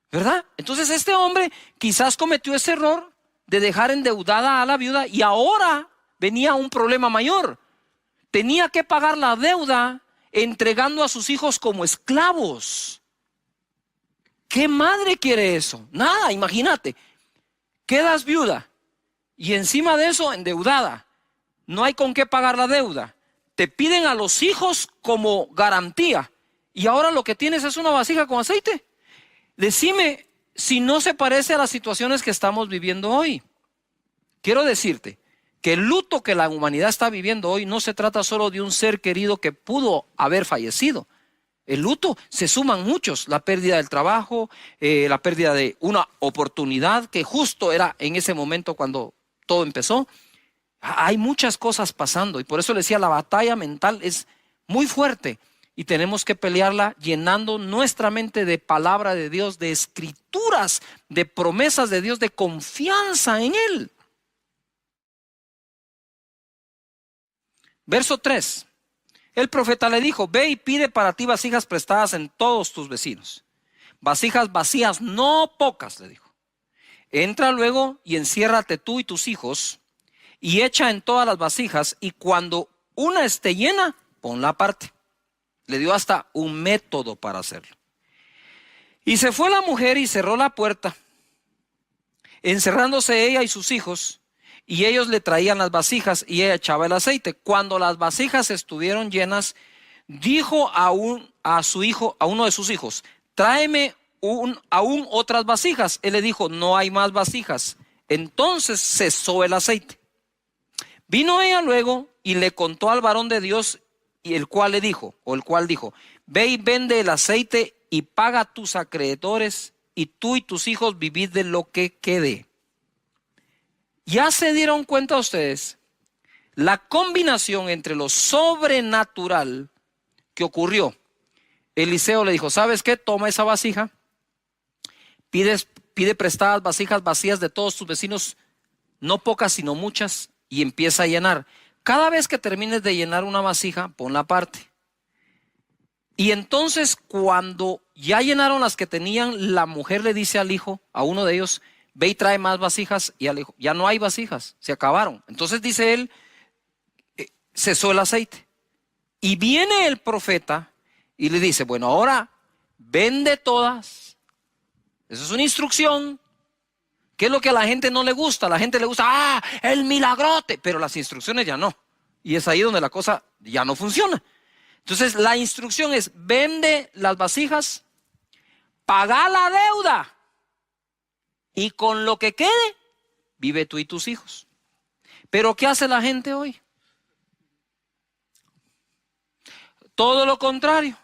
¿verdad? Entonces este hombre quizás cometió ese error de dejar endeudada a la viuda y ahora venía un problema mayor. tenía que pagar la deuda entregando a sus hijos como esclavos. ¿Qué madre quiere eso? Nada, imagínate. Quedas viuda y encima de eso endeudada. No hay con qué pagar la deuda. Te piden a los hijos como garantía. Y ahora lo que tienes es una vasija con aceite. Decime si no se parece a las situaciones que estamos viviendo hoy. Quiero decirte que el luto que la humanidad está viviendo hoy no se trata solo de un ser querido que pudo haber fallecido. El luto se suman muchos, la pérdida del trabajo, la pérdida de una oportunidad que justo era en ese momento cuando todo empezó. Hay muchas cosas pasando y por eso le decía, la batalla mental es muy fuerte y tenemos que pelearla llenando nuestra mente de palabra de Dios, de escrituras, de promesas de Dios, de confianza en Él. Verso 3. El profeta le dijo, ve y pide para ti vasijas prestadas en todos tus vecinos. Vasijas vacías, no pocas, le dijo. Entra luego y enciérrate tú y tus hijos y echa en todas las vasijas y cuando una esté llena, ponla aparte. Le dio hasta un método para hacerlo. Y se fue la mujer y cerró la puerta, encerrándose ella y sus hijos. Y ellos le traían las vasijas y ella echaba el aceite. Cuando las vasijas estuvieron llenas, dijo a uno de sus hijos, tráeme aún otras vasijas. Él le dijo, no hay más vasijas. Entonces cesó el aceite. Vino ella luego y le contó al varón de Dios, y el cual dijo, ve y vende el aceite y paga a tus acreedores, y tú y tus hijos vivid de lo que quede. ¿Ya se dieron cuenta ustedes la combinación entre lo sobrenatural que ocurrió? Eliseo le dijo, ¿sabes qué? Toma esa vasija, pide prestadas vasijas vacías de todos tus vecinos, no pocas sino muchas, y empieza a llenar. Cada vez que termines de llenar una vasija, ponla aparte. Y entonces cuando ya llenaron las que tenían, la mujer le dice al hijo, a uno de ellos, ve y trae más vasijas, y al hijo, ya no hay vasijas, se acabaron. Entonces dice él, cesó el aceite. Y viene el profeta y le dice, bueno, ahora vende todas. Eso es una instrucción. ¿Qué es lo que a la gente no le gusta? A la gente le gusta, el milagrote, pero las instrucciones ya no. Y es ahí donde la cosa ya no funciona. Entonces la instrucción es, vende las vasijas, paga la deuda. Y con lo que quede, vive tú y tus hijos. Pero ¿qué hace la gente hoy? Todo lo contrario,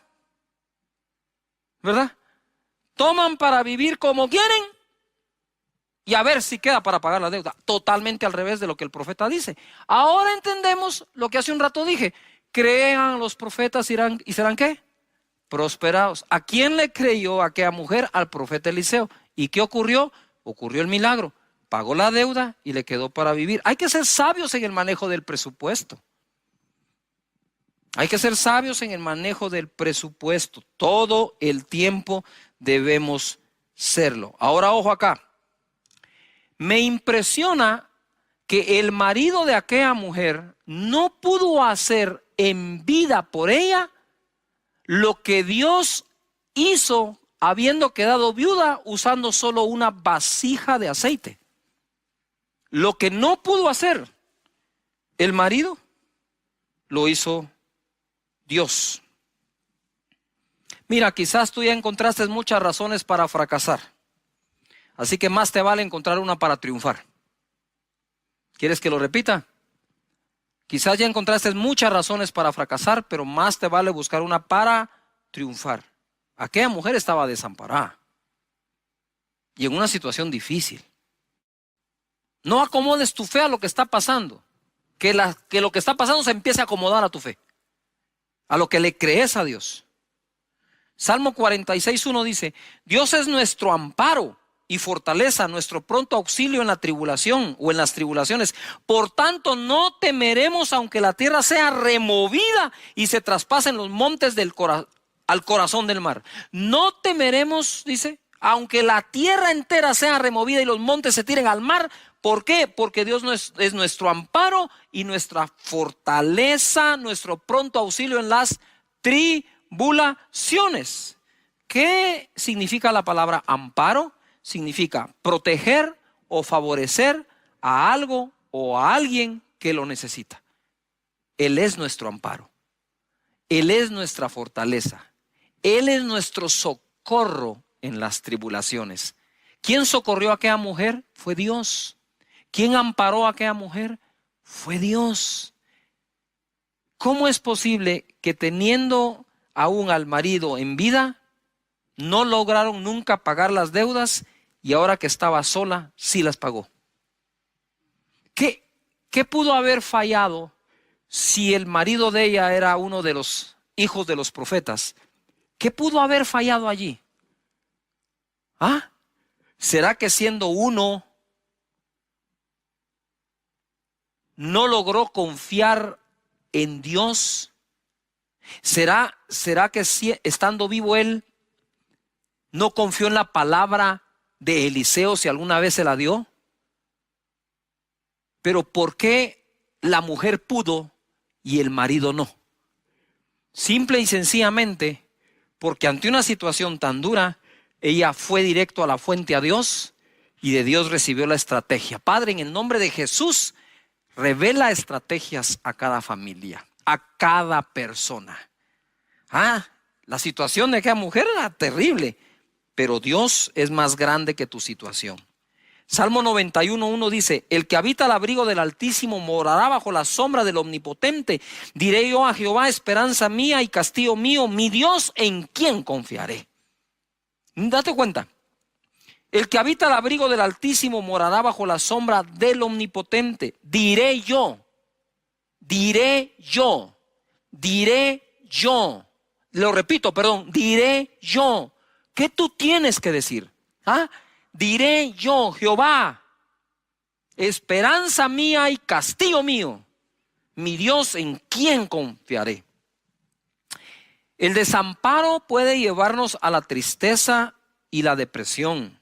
¿verdad? Toman para vivir como quieren y a ver si queda para pagar la deuda. Totalmente al revés de lo que el profeta dice. Ahora entendemos lo que hace un rato dije. Crean los profetas y serán ¿qué? Prosperados. ¿A quién le creyó aquella mujer? Al profeta Eliseo. ¿Y qué ocurrió? Ocurrió el milagro, pagó la deuda y le quedó para vivir. Hay que ser sabios en el manejo del presupuesto. Hay que ser sabios en el manejo del presupuesto. Todo el tiempo debemos serlo. Ahora ojo acá. Me impresiona que el marido de aquella mujer no pudo hacer en vida por ella lo que Dios hizo habiendo quedado viuda usando solo una vasija de aceite. Lo que no pudo hacer el marido, lo hizo Dios. Mira, quizás tú ya encontraste muchas razones para fracasar. Así que más te vale encontrar una para triunfar. ¿Quieres que lo repita? Quizás ya encontraste muchas razones para fracasar, pero más te vale buscar una para triunfar. Aquella mujer estaba desamparada y en una situación difícil. No acomodes tu fe a lo que está pasando. Que lo que está pasando se empiece a acomodar a tu fe, a lo que le crees a Dios. Salmo 46:1 dice, Dios es nuestro amparo y fortaleza, nuestro pronto auxilio en la tribulación o en las tribulaciones. Por tanto, no temeremos aunque la tierra sea removida y se traspasen los montes al corazón del mar. No temeremos, dice, aunque la tierra entera sea removida y los montes se tiren al mar, ¿Por qué? Porque Dios es nuestro amparo y nuestra fortaleza, nuestro pronto auxilio en las tribulaciones. ¿Qué significa la palabra amparo? Significa proteger o favorecer a algo o a alguien que lo necesita. Él es nuestro amparo. Él es nuestra fortaleza. Él es nuestro socorro en las tribulaciones. ¿Quién socorrió a aquella mujer? Fue Dios. ¿Quién amparó a aquella mujer? Fue Dios. ¿Cómo es posible que teniendo aún al marido en vida, no lograron nunca pagar las deudas y ahora que estaba sola, sí las pagó? ¿Qué pudo haber fallado si el marido de ella era uno de los hijos de los profetas? ¿Qué pudo haber fallado allí? ¿Ah? ¿Será que siendo uno no logró confiar en Dios? ¿Será que estando vivo él no confió en la palabra de Eliseo si alguna vez se la dio? Pero ¿por qué la mujer pudo y el marido no? Simple y sencillamente porque ante una situación tan dura, ella fue directo a la fuente, a Dios, y de Dios recibió la estrategia. Padre, en el nombre de Jesús, revela estrategias a cada familia, a cada persona. La situación de aquella mujer era terrible, pero Dios es más grande que tu situación. Salmo 91:1 dice: el que habita al abrigo del Altísimo morará bajo la sombra del Omnipotente. Diré yo a Jehová, esperanza mía y castillo mío, mi Dios, en quien confiaré. Date cuenta, el que habita al abrigo del Altísimo morará bajo la sombra del Omnipotente. Diré yo, lo repito, diré yo. ¿Qué tú tienes que decir? Diré yo, Jehová, esperanza mía y castillo mío, mi Dios, en quien confiaré. El desamparo puede llevarnos a la tristeza y la depresión,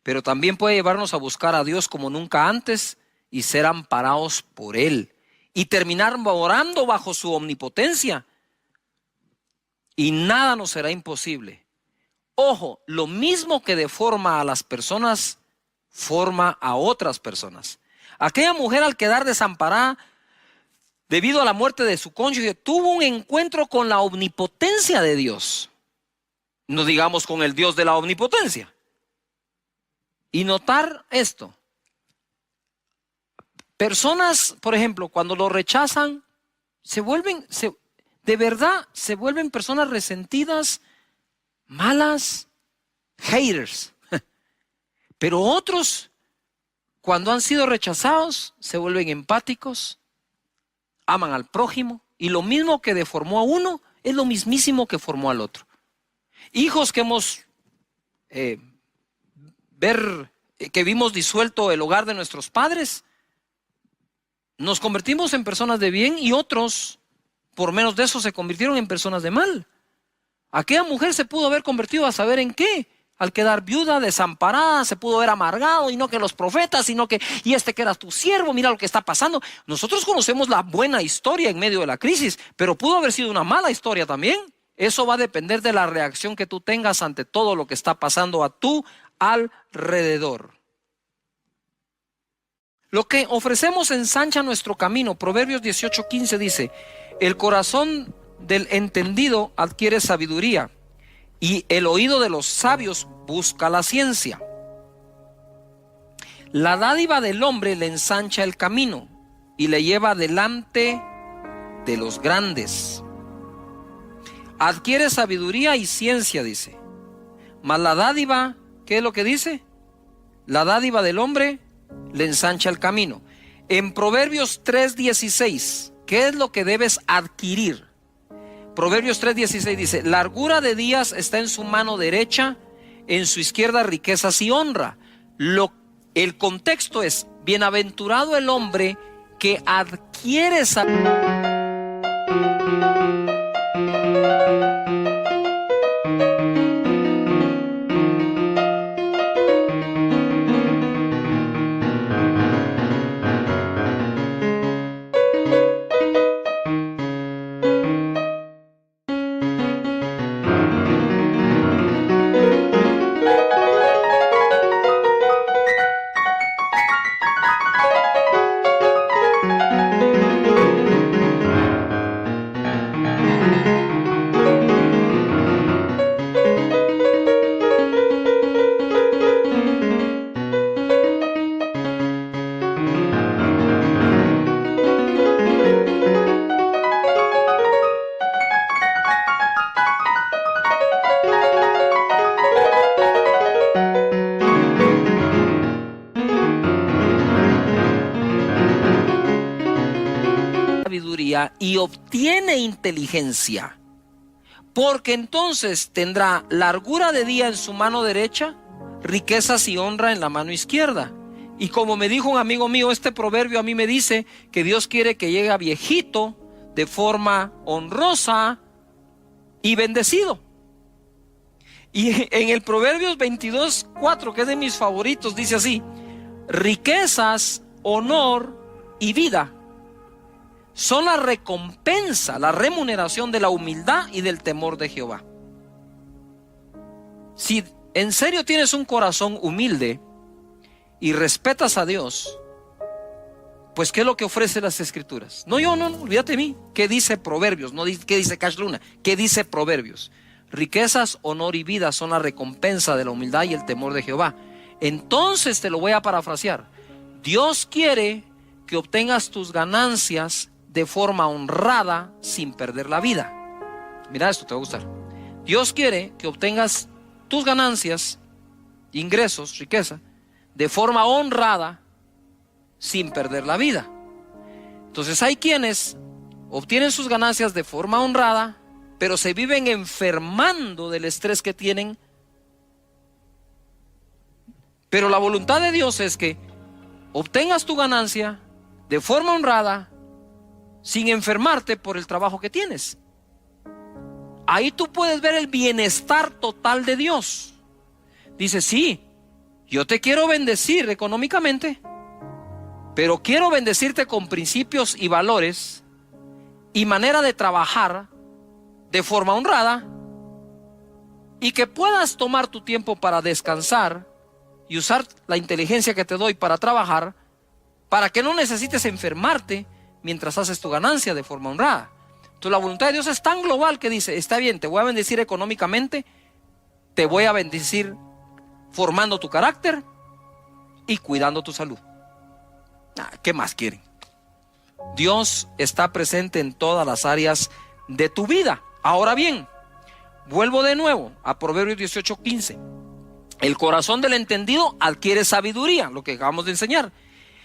pero también puede llevarnos a buscar a Dios como nunca antes y ser amparados por Él y terminar morando bajo su omnipotencia. Y nada nos será imposible. Ojo, lo mismo que deforma a las personas, forma a otras personas. Aquella mujer, al quedar desamparada debido a la muerte de su cónyuge, tuvo un encuentro con la omnipotencia de Dios. No digamos con el Dios de la omnipotencia. Y notar esto. Personas, por ejemplo, cuando lo rechazan, de verdad se vuelven personas resentidas, malas, haters. Pero otros, cuando han sido rechazados, se vuelven empáticos, aman al prójimo, y lo mismo que deformó a uno es lo mismísimo que formó al otro. Hijos que que vimos disuelto el hogar de nuestros padres, nos convertimos en personas de bien, y otros, por menos de eso, se convirtieron en personas de mal. Aquella mujer se pudo haber convertido a saber en qué. Al quedar viuda, desamparada, se pudo haber amargado, y no que los profetas, sino que, y que era tu siervo, mira lo que está pasando. Nosotros conocemos la buena historia en medio de la crisis, pero pudo haber sido una mala historia también. Eso va a depender de la reacción que tú tengas ante todo lo que está pasando a tu alrededor. Lo que ofrecemos ensancha nuestro camino. Proverbios 18:15 dice: el corazón del entendido adquiere sabiduría, y el oído de los sabios busca la ciencia. La dádiva del hombre le ensancha el camino y le lleva delante de los grandes. Adquiere sabiduría y ciencia, dice. Mas la dádiva, ¿qué es lo que dice? La dádiva del hombre le ensancha el camino. En Proverbios 3:16, ¿qué es lo que debes adquirir? Proverbios 3:16 dice: largura de días está en su mano derecha, en su izquierda riquezas y honra. El contexto es: bienaventurado el hombre que adquiere sabiduría. sabiduría y obtiene inteligencia, porque entonces tendrá largura de día en su mano derecha, riquezas y honra en la mano izquierda. Y como me dijo un amigo mío, este proverbio a mí me dice que Dios quiere que llegue a viejito de forma honrosa y bendecido. Y en el Proverbios 22:4, que es de mis favoritos, dice así: riquezas, honor y vida son la recompensa, la remuneración de la humildad y del temor de Jehová. Si en serio tienes un corazón humilde y respetas a Dios, pues ¿qué es lo que ofrece las Escrituras? No, olvídate de mí. ¿Qué dice Proverbios? No, ¿qué dice Cash Luna? ¿Qué dice Proverbios? Riquezas, honor y vida son la recompensa de la humildad y el temor de Jehová. Entonces te lo voy a parafrasear. Dios quiere que obtengas tus ganancias de forma honrada sin perder la vida. Mira esto, te va a gustar. Dios quiere que obtengas tus ganancias, ingresos, riqueza, de forma honrada sin perder la vida. Entonces hay quienes obtienen sus ganancias de forma honrada, pero se viven enfermando del estrés que tienen. Pero la voluntad de Dios es que obtengas tu ganancia de forma honrada sin enfermarte por el trabajo que tienes. Ahí tú puedes ver el bienestar total de Dios. Dice: sí, yo te quiero bendecir económicamente, pero quiero bendecirte con principios y valores y manera de trabajar de forma honrada, y que puedas tomar tu tiempo para descansar y usar la inteligencia que te doy para trabajar, para que no necesites enfermarte mientras haces tu ganancia de forma honrada. Entonces la voluntad de Dios es tan global que dice: está bien, te voy a bendecir económicamente, te voy a bendecir formando tu carácter y cuidando tu salud. ¿Qué más quieren? Dios está presente en todas las áreas de tu vida. Ahora bien, vuelvo de nuevo a Proverbios 18:15. El corazón del entendido adquiere sabiduría, lo que acabamos de enseñar,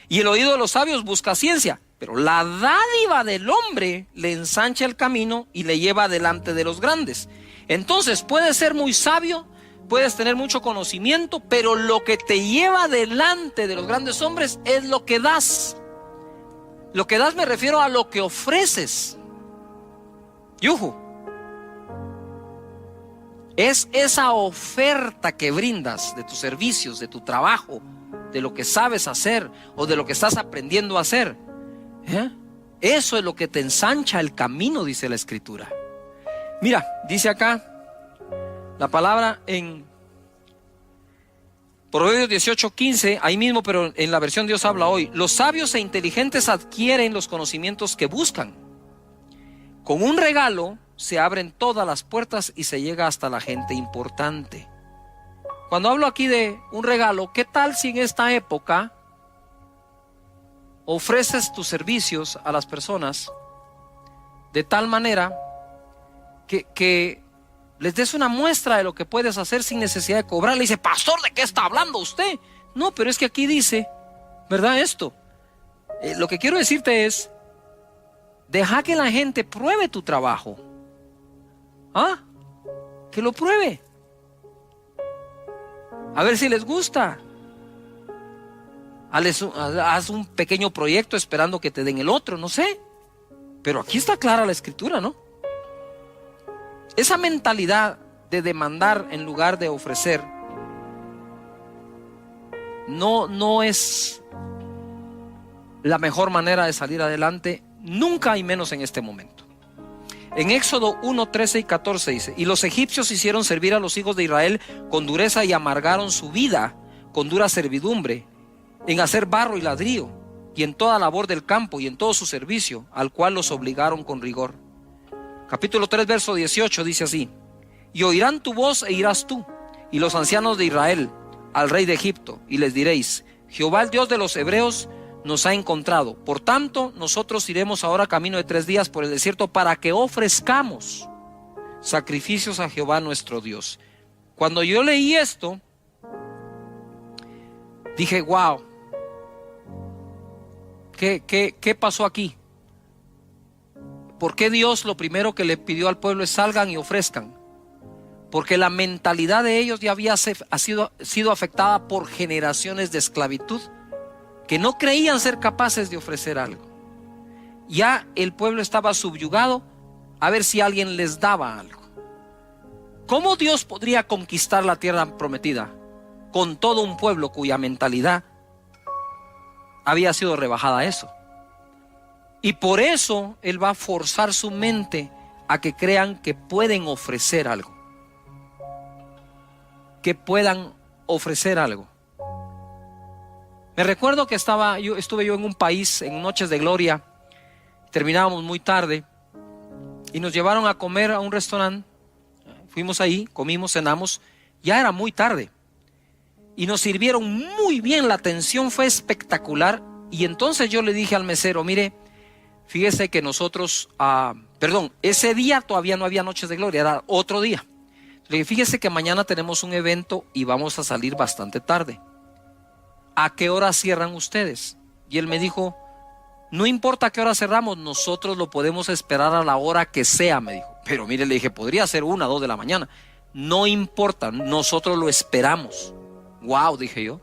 y el oído de los sabios busca ciencia. Pero la dádiva del hombre le ensancha el camino y le lleva delante de los grandes. Entonces puedes ser muy sabio, puedes tener mucho conocimiento, pero lo que te lleva delante de los grandes hombres es lo que das. Lo que das me refiero a lo que ofreces. Yuhu. Es esa oferta que brindas de tus servicios, de tu trabajo, de lo que sabes hacer o de lo que estás aprendiendo a hacer. Eso es lo que te ensancha el camino, dice la Escritura. Mira, dice acá la palabra en Proverbios 18:15, ahí mismo, pero en la versión Dios habla hoy: los sabios e inteligentes adquieren los conocimientos que buscan. Con un regalo se abren todas las puertas y se llega hasta la gente importante. Cuando hablo aquí de un regalo, ¿qué tal si en esta época ofreces tus servicios a las personas de tal manera que les des una muestra de lo que puedes hacer sin necesidad de cobrar? Le dice: pastor, ¿de qué está hablando usted? No, pero es que aquí dice, ¿verdad? Esto, lo que quiero decirte es: deja que la gente pruebe tu trabajo. Que lo pruebe, a ver si les gusta. Haz un pequeño proyecto esperando que te den el otro, no sé. Pero aquí está clara la Escritura, ¿no? Esa mentalidad de demandar en lugar de ofrecer no es la mejor manera de salir adelante, nunca, y menos en este momento. En Éxodo 1:13 y 14 dice: y los egipcios hicieron servir a los hijos de Israel con dureza y amargaron su vida con dura servidumbre, en hacer barro y ladrillo, y en toda labor del campo y en todo su servicio, al cual los obligaron con rigor. Capítulo 3, verso 18 dice así: y oirán tu voz e irás tú y los ancianos de Israel al rey de Egipto, y les diréis: Jehová, el Dios de los hebreos, nos ha encontrado. Por tanto, nosotros iremos ahora camino de 3 días por el desierto para que ofrezcamos sacrificios a Jehová nuestro Dios. Cuando yo leí esto, dije: wow, ¿qué pasó aquí? ¿Por qué Dios lo primero que le pidió al pueblo es salgan y ofrezcan? Porque la mentalidad de ellos ya había sido afectada por generaciones de esclavitud, que no creían ser capaces de ofrecer algo. Ya el pueblo estaba subyugado a ver si alguien les daba algo. ¿Cómo Dios podría conquistar la tierra prometida con todo un pueblo cuya mentalidad había sido rebajada a eso? Y por eso Él va a forzar su mente a que crean que pueden ofrecer algo. Que puedan ofrecer algo. Me recuerdo que estuve yo en un país en Noches de Gloria. Terminábamos muy tarde y nos llevaron a comer a un restaurante. Fuimos ahí, comimos, cenamos. Ya era muy tarde y nos sirvieron muy bien. La atención fue espectacular. Y entonces yo le dije al mesero: mire, fíjese que nosotros, ese día todavía no había Noches de Gloria, era otro día. Le dije: fíjese que mañana tenemos un evento y vamos a salir bastante tarde. ¿A qué hora cierran ustedes? Y él me dijo: no importa a qué hora cerramos, nosotros lo podemos esperar a la hora que sea, me dijo. Pero mire, le dije, podría ser 1 o 2 de la mañana. No importa, nosotros lo esperamos. Wow, dije yo.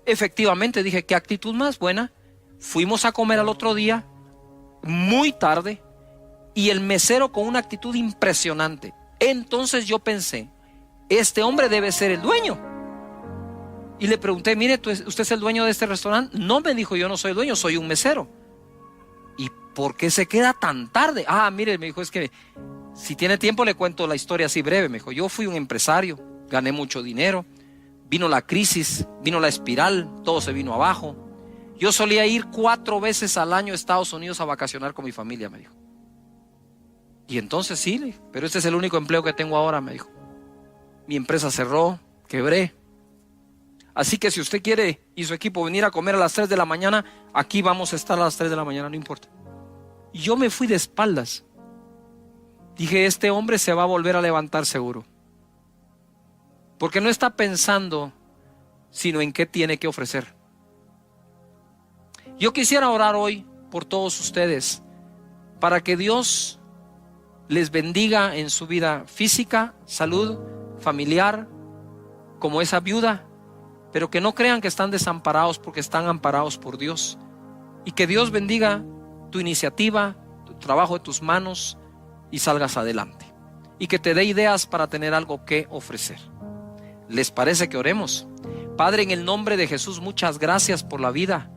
Efectivamente, dije, qué actitud más buena. Fuimos a comer al otro día, muy tarde, y el mesero con una actitud impresionante. Entonces yo pensé, este hombre debe ser el dueño. Y le pregunté: mire, ¿usted es el dueño de este restaurante? No, me dijo, yo no soy dueño, soy un mesero. ¿Y por qué se queda tan tarde? Mire, me dijo, es que si tiene tiempo le cuento la historia así breve. Me dijo: yo fui un empresario, gané mucho dinero, vino la crisis, vino la espiral, todo se vino abajo. Yo solía ir 4 veces al año a Estados Unidos a vacacionar con mi familia, me dijo. Y entonces sí, le dije, pero este es el único empleo que tengo ahora, me dijo. Mi empresa cerró, quebré. Así que si usted quiere y su equipo venir a comer a las 3 de la mañana, aquí vamos a estar a las 3 de la mañana, no importa. Y yo me fui de espaldas. Dije, este hombre se va a volver a levantar seguro. Porque no está pensando sino en qué tiene que ofrecer. Yo quisiera orar hoy por todos ustedes para que Dios les bendiga en su vida física, salud, familiar, como esa viuda, pero que no crean que están desamparados porque están amparados por Dios. Y que Dios bendiga tu iniciativa, tu trabajo de tus manos y salgas adelante. Y que te dé ideas para tener algo que ofrecer. ¿Les parece que oremos? Padre, en el nombre de Jesús, muchas gracias por la vida.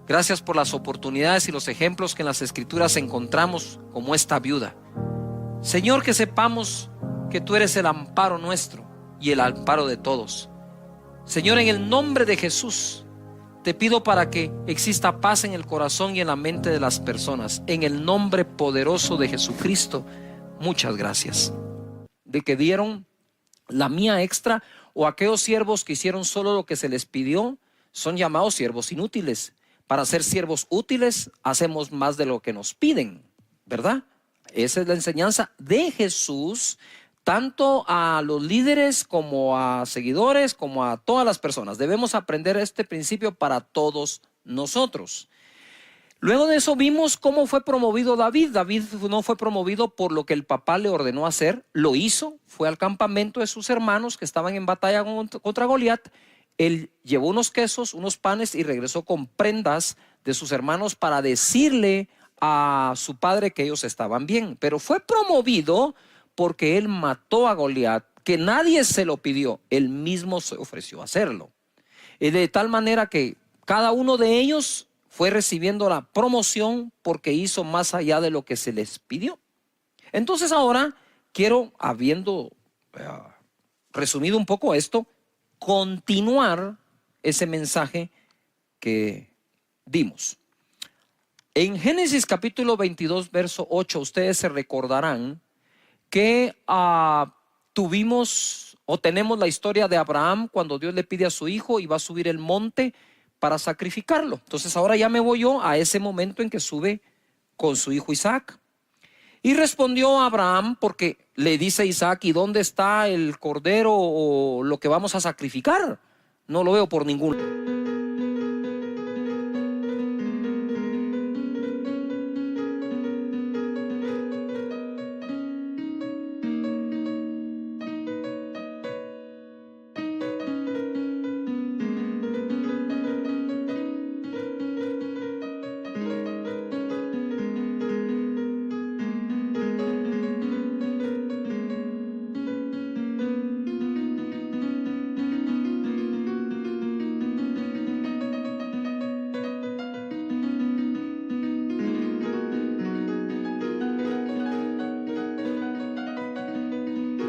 Gracias por las oportunidades y los ejemplos que en las Escrituras encontramos como esta viuda. Señor, que sepamos que tú eres el amparo nuestro y el amparo de todos. Señor, en el nombre de Jesús, te pido para que exista paz en el corazón y en la mente de las personas. En el nombre poderoso de Jesucristo, muchas gracias. De que dieron la mía extra, o aquellos siervos que hicieron solo lo que se les pidió, son llamados siervos inútiles. Para ser siervos útiles, hacemos más de lo que nos piden, ¿verdad? Esa es la enseñanza de Jesús, tanto a los líderes como a seguidores, como a todas las personas. Debemos aprender este principio para todos nosotros. Luego de eso vimos cómo fue promovido David. David no fue promovido por lo que el papá le ordenó hacer, lo hizo, fue al campamento de sus hermanos que estaban en batalla contra Goliat. Él llevó unos quesos, unos panes y regresó con prendas de sus hermanos para decirle a su padre que ellos estaban bien. Pero fue promovido porque él mató a Goliat, que nadie se lo pidió, él mismo se ofreció a hacerlo. Y de tal manera que cada uno de ellos fue recibiendo la promoción porque hizo más allá de lo que se les pidió. Entonces ahora quiero, habiendo resumido un poco esto, continuar ese mensaje que dimos. En Génesis capítulo 22, verso 8, ustedes se recordarán que tuvimos o tenemos la historia de Abraham cuando Dios le pide a su hijo y va a subir el monte para sacrificarlo. Entonces ahora ya me voy yo a ese momento en que sube con su hijo Isaac. Y respondió Abraham porque le dice a Isaac: ¿y dónde está el cordero o lo que vamos a sacrificar? No lo veo por ningún lado.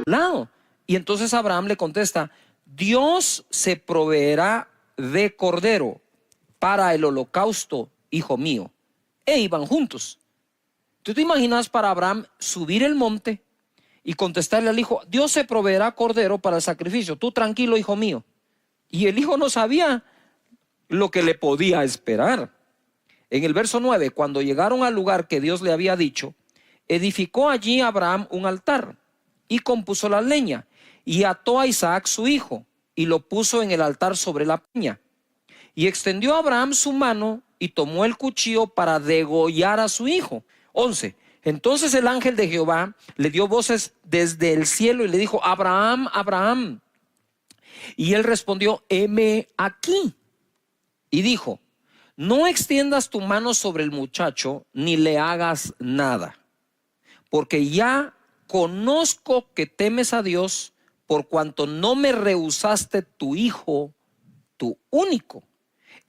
lado. Y entonces Abraham le contesta, Dios se proveerá de cordero para el holocausto, hijo mío. E iban juntos. ¿Tú te imaginas para Abraham subir el monte y contestarle al hijo, Dios se proveerá cordero para el sacrificio, tú tranquilo, hijo mío? Y el hijo no sabía lo que le podía esperar. En el verso 9, cuando llegaron al lugar que Dios le había dicho, edificó allí Abraham un altar y compuso la leña y ató a Isaac su hijo y lo puso en el altar sobre la peña. Y extendió Abraham su mano y tomó el cuchillo para degollar a su hijo. 11. Entonces el ángel de Jehová le dio voces desde el cielo y le dijo, Abraham, Abraham. Y él respondió, heme aquí. Y dijo, no extiendas tu mano sobre el muchacho ni le hagas nada, porque ya conozco que temes a Dios por cuanto no me rehusaste tu hijo, tu único.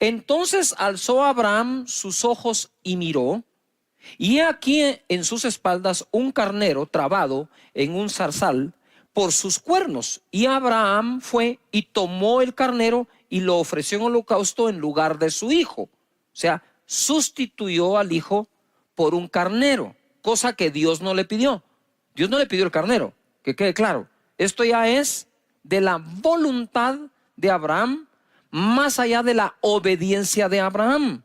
Entonces alzó Abraham sus ojos y miró, y he aquí en sus espaldas un carnero trabado en un zarzal por sus cuernos. Y Abraham fue y tomó el carnero y lo ofreció en holocausto en lugar de su hijo. O sea, sustituyó al hijo por un carnero, cosa que Dios no le pidió. Dios no le pidió el carnero, que quede claro. Esto ya es de la voluntad de Abraham, más allá de la obediencia de Abraham.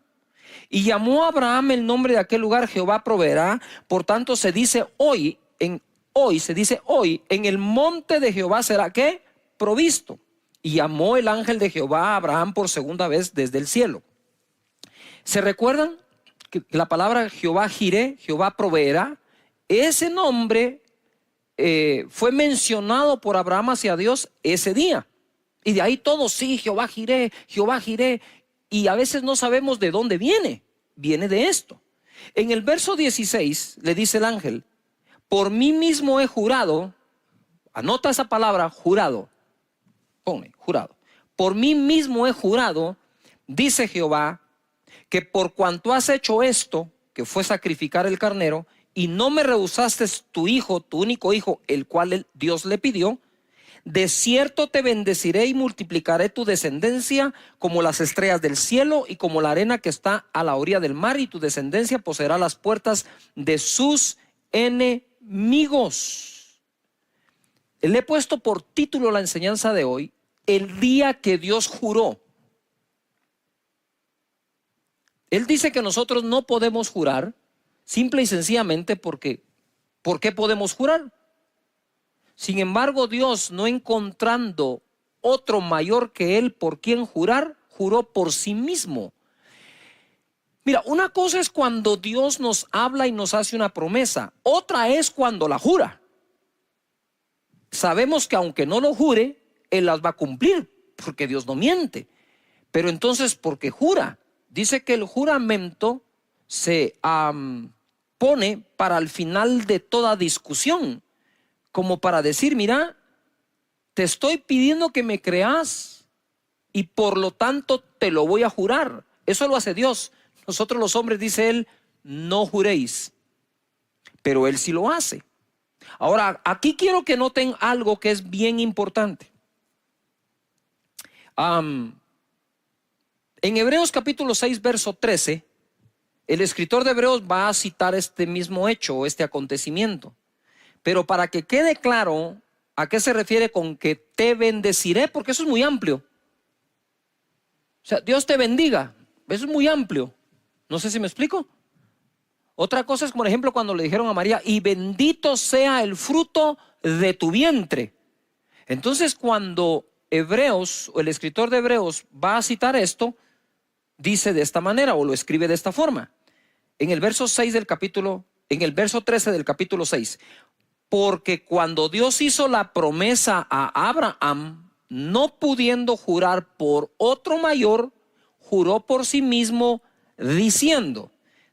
Y llamó a Abraham el nombre de aquel lugar, Jehová proveerá. Por tanto se dice hoy, en el monte de Jehová será ¿qué? Provisto. Y llamó el ángel de Jehová a Abraham por segunda vez desde el cielo. ¿Se recuerdan que la palabra Jehová Jireh, Jehová proveerá? Ese nombre fue mencionado por Abraham hacia Dios ese día. Y de ahí todo, sí, Jehová Jireh, Jehová Jireh. Y a veces no sabemos de dónde viene. Viene de esto. En el verso 16 le dice el ángel, por mí mismo he jurado, anota esa palabra, jurado, pone, jurado. Por mí mismo he jurado, dice Jehová, que por cuanto has hecho esto, que fue sacrificar el carnero, y no me rehusaste tu hijo, tu único hijo, el cual Dios le pidió, de cierto te bendeciré y multiplicaré tu descendencia como las estrellas del cielo y como la arena que está a la orilla del mar, y tu descendencia poseerá las puertas de sus enemigos. Le he puesto por título la enseñanza de hoy, el día que Dios juró. Él dice que nosotros no podemos jurar, simple y sencillamente porque, ¿por qué podemos jurar? Sin embargo, Dios, no encontrando otro mayor que Él por quien jurar, juró por sí mismo. Mira, una cosa es cuando Dios nos habla y nos hace una promesa, otra es cuando la jura. Sabemos que aunque no lo jure, Él las va a cumplir, porque Dios no miente. Pero entonces, ¿por qué jura? Dice que el juramento se pone para el final de toda discusión, como para decir, mira, te estoy pidiendo que me creas y por lo tanto te lo voy a jurar. Eso lo hace Dios. Nosotros los hombres, dice Él, no juréis, pero Él sí lo hace. Ahora, aquí quiero que noten algo que es bien importante. En Hebreos capítulo 6, verso 13, el escritor de Hebreos va a citar este mismo hecho, este acontecimiento. Pero para que quede claro a qué se refiere con que te bendeciré, porque eso es muy amplio. O sea, Dios te bendiga, eso es muy amplio. No sé si me explico. Otra cosa es, por ejemplo, cuando le dijeron a María, y bendito sea el fruto de tu vientre. Entonces, cuando Hebreos, o el escritor de Hebreos va a citar esto, dice de esta manera, o lo escribe de esta forma. En el verso 6 del capítulo, en el verso 13 del capítulo 6. Porque cuando Dios hizo la promesa a Abraham, no pudiendo jurar por otro mayor, juró por sí mismo diciendo,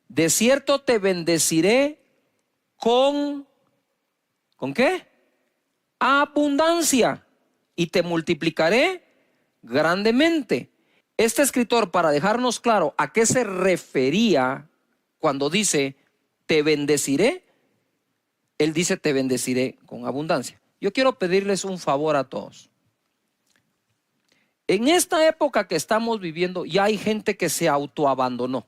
de cierto te bendeciré ¿con qué? Abundancia, y te multiplicaré grandemente. Este escritor, para dejarnos claro a qué se refería cuando dice te bendeciré, él dice te bendeciré con abundancia. Yo quiero pedirles un favor a todos. En esta época que estamos viviendo, ya hay gente que se autoabandonó.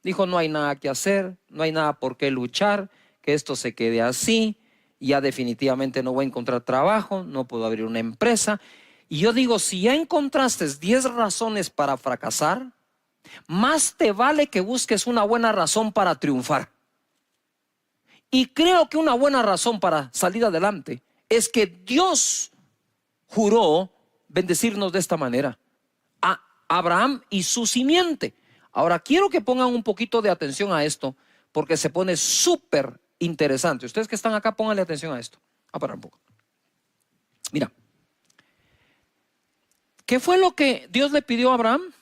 Dijo, no hay nada que hacer, no hay nada por qué luchar, que esto se quede así, ya definitivamente no voy a encontrar trabajo, no puedo abrir una empresa. Y yo digo, si ya encontraste 10 razones para fracasar, más te vale que busques una buena razón para triunfar. Y creo que una buena razón para salir adelante es que Dios juró bendecirnos de esta manera a Abraham y su simiente. Ahora quiero que pongan un poquito de atención a esto, porque se pone súper interesante. Ustedes que están acá, pónganle atención a esto. A parar un poco. Mira, ¿qué fue lo que Dios le pidió a Abraham?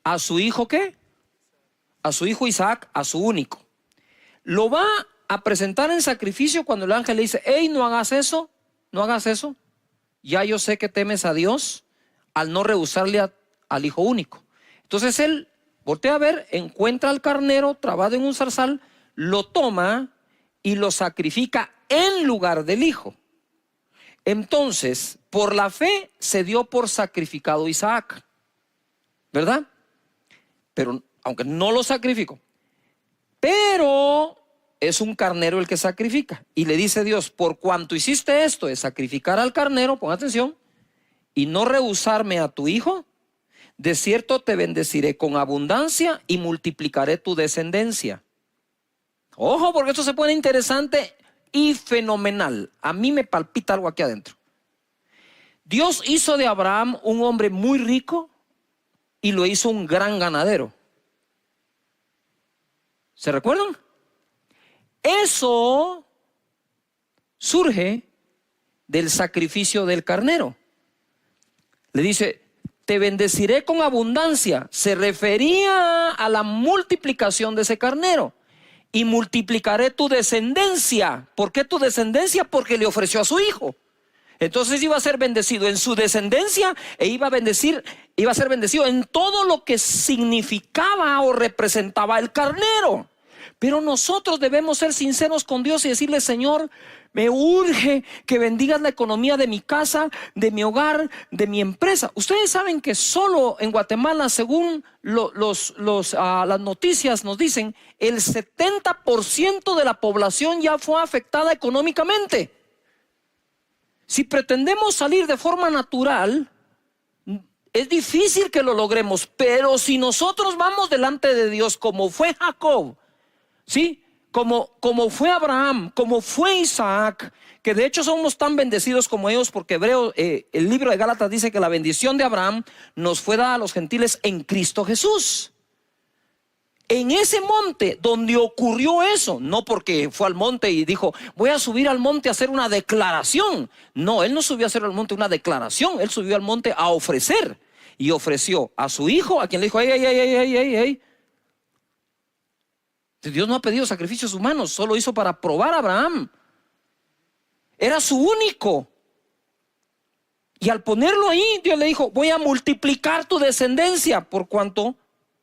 ¿A su hijo qué? A su hijo Isaac, a su único. Lo va a presentar en sacrificio cuando el ángel le dice, hey, no hagas eso, no hagas eso. Ya yo sé que temes a Dios al no rehusarle al hijo único. Entonces él voltea a ver, encuentra al carnero trabado en un zarzal, lo toma y lo sacrifica en lugar del hijo. Entonces, por la fe se dio por sacrificado Isaac, ¿verdad? Pero aunque no lo sacrificó, pero es un carnero el que sacrifica. Y le dice Dios, por cuanto hiciste esto de sacrificar al carnero, pon atención, y no rehusarme a tu hijo, de cierto te bendeciré con abundancia y multiplicaré tu descendencia. Ojo, porque esto se pone interesante y fenomenal. A mí me palpita algo aquí adentro. Dios hizo de Abraham un hombre muy rico y lo hizo un gran ganadero. ¿Se recuerdan? Eso surge del sacrificio del carnero. Le dice, te bendeciré con abundancia. Se refería a la multiplicación de ese carnero. Y multiplicaré tu descendencia. ¿Por qué tu descendencia? Porque le ofreció a su hijo. Entonces iba a ser bendecido en su descendencia e iba a ser bendecido en todo lo que significaba o representaba el carnero. Pero nosotros debemos ser sinceros con Dios y decirle, Señor, me urge que bendigas la economía de mi casa, de mi hogar, de mi empresa. Ustedes saben que solo en Guatemala, según las noticias nos dicen, el 70% de la población ya fue afectada económicamente. Si pretendemos salir de forma natural, es difícil que lo logremos, pero si nosotros vamos delante de Dios como fue Jacob, ¿sí? Como fue Abraham, como fue Isaac, que de hecho somos tan bendecidos como ellos, porque el libro de Gálatas dice que la bendición de Abraham nos fue dada a los gentiles en Cristo Jesús. En ese monte donde ocurrió eso, no porque fue al monte y dijo, voy a subir al monte a hacer una declaración. No, él no subió a hacer al monte una declaración, él subió al monte a ofrecer. Y ofreció a su hijo, a quien le dijo, hey. Dios no ha pedido sacrificios humanos, solo hizo para probar a Abraham. Era su único. Y al ponerlo ahí, Dios le dijo, voy a multiplicar tu descendencia por cuanto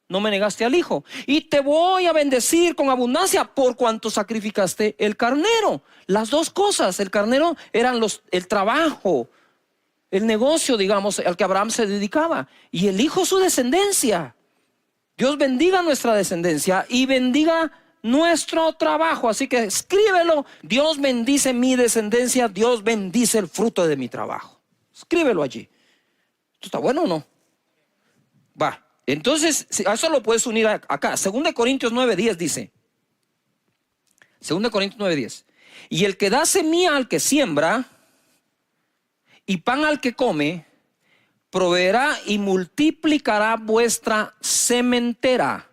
no me negaste al hijo. Y te voy a bendecir con abundancia por cuanto sacrificaste el carnero. Las dos cosas, el carnero eran el trabajo, el negocio, digamos, al que Abraham se dedicaba. Y el hijo su descendencia. Dios bendiga nuestra descendencia y bendiga nuestro trabajo. Así que escríbelo. Dios bendice mi descendencia. Dios bendice el fruto de mi trabajo. Escríbelo allí. ¿Esto está bueno o no? Va. Entonces, a eso lo puedes unir acá. 2 Corintios 9:10 dice. 2 Corintios 9:10. Y el que da semilla al que siembra y pan al que come, proveerá y multiplicará vuestra sementera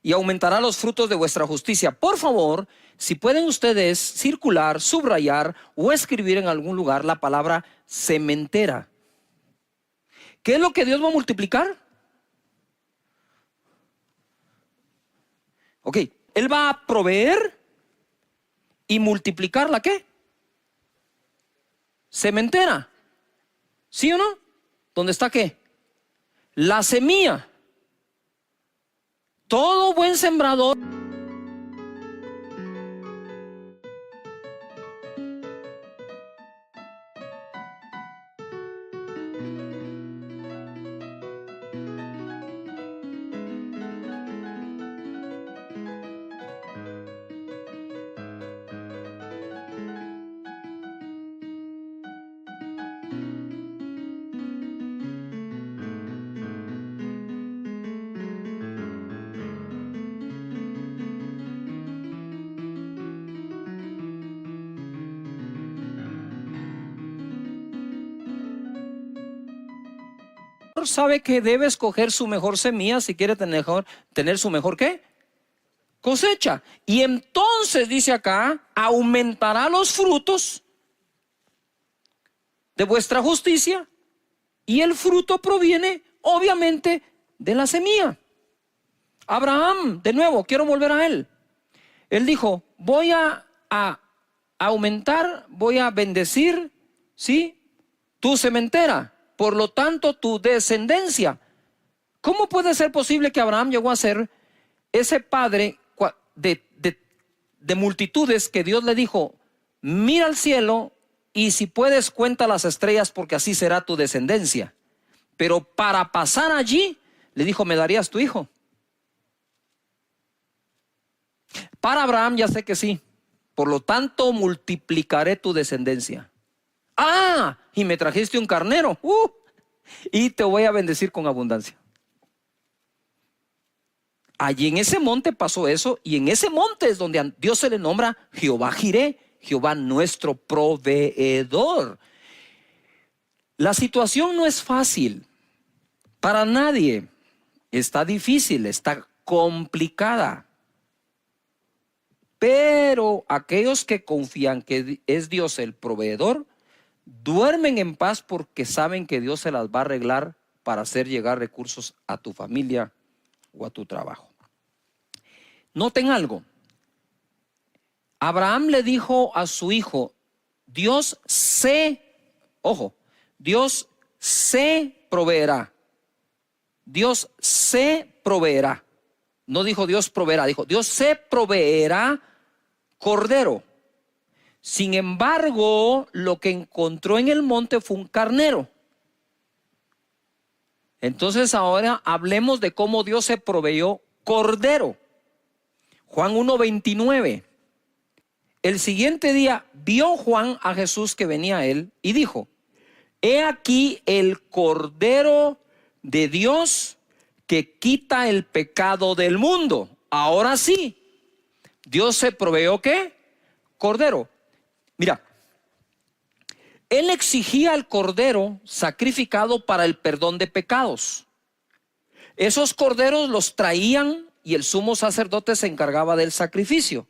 y aumentará los frutos de vuestra justicia. Por favor, si pueden ustedes circular, subrayar o escribir en algún lugar la palabra sementera. ¿Qué es lo que Dios va a multiplicar? Ok, Él va a proveer y multiplicar ¿la qué? Sementera. ¿Sí o no? ¿Dónde está qué? La semilla. Todo buen sembrador sembrador sabe que debe escoger su mejor semilla si quiere tener su mejor ¿qué? Cosecha. Y entonces dice acá, aumentará los frutos de vuestra justicia, y el fruto proviene obviamente de la semilla. Abraham, de nuevo, quiero volver a él. Él dijo, voy a aumentar, voy a bendecir, ¿sí?, tu sementera, por lo tanto tu descendencia. ¿Cómo puede ser posible que Abraham llegó a ser ese padre de multitudes que Dios le dijo, mira al cielo y si puedes cuenta las estrellas porque así será tu descendencia? Pero para pasar allí le dijo, ¿me darías tu hijo? Para Abraham ya sé que sí, por lo tanto multiplicaré tu descendencia. Ah, y me trajiste un carnero, y te voy a bendecir con abundancia. Allí en ese monte pasó eso, y en ese monte es donde a Dios se le nombra Jehová Jireh, Jehová nuestro proveedor. La situación no es fácil para nadie, está difícil, está complicada. Pero aquellos que confían que es Dios el proveedor, duermen en paz porque saben que Dios se las va a arreglar para hacer llegar recursos a tu familia o a tu trabajo. Noten algo. Abraham le dijo a su hijo, Dios se proveerá. Dios se proveerá. No dijo Dios proveerá, dijo Dios se proveerá cordero. Sin embargo, lo que encontró en el monte fue un carnero. Entonces ahora hablemos de cómo Dios se proveyó cordero. Juan 1:29. El siguiente día vio Juan a Jesús que venía a él y dijo, he aquí el cordero de Dios que quita el pecado del mundo. Ahora sí, Dios se proveyó ¿qué? Cordero. Mira, él exigía el cordero sacrificado para el perdón de pecados. Esos corderos los traían y el sumo sacerdote se encargaba del sacrificio.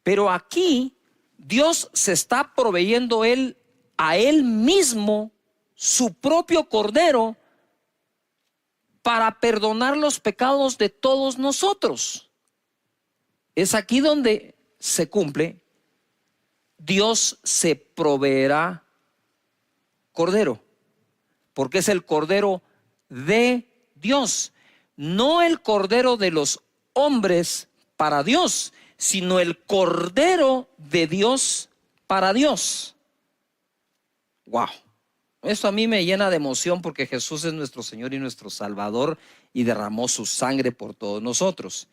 Pero aquí Dios se está proveyendo a él mismo su propio cordero para perdonar los pecados de todos nosotros. Es aquí donde se cumple. Dios se proveerá cordero, porque es el cordero de Dios, no el cordero de los hombres para Dios, sino el cordero de Dios para Dios. Wow, esto a mí me llena de emoción porque Jesús es nuestro Señor y nuestro Salvador y derramó su sangre por todos nosotros.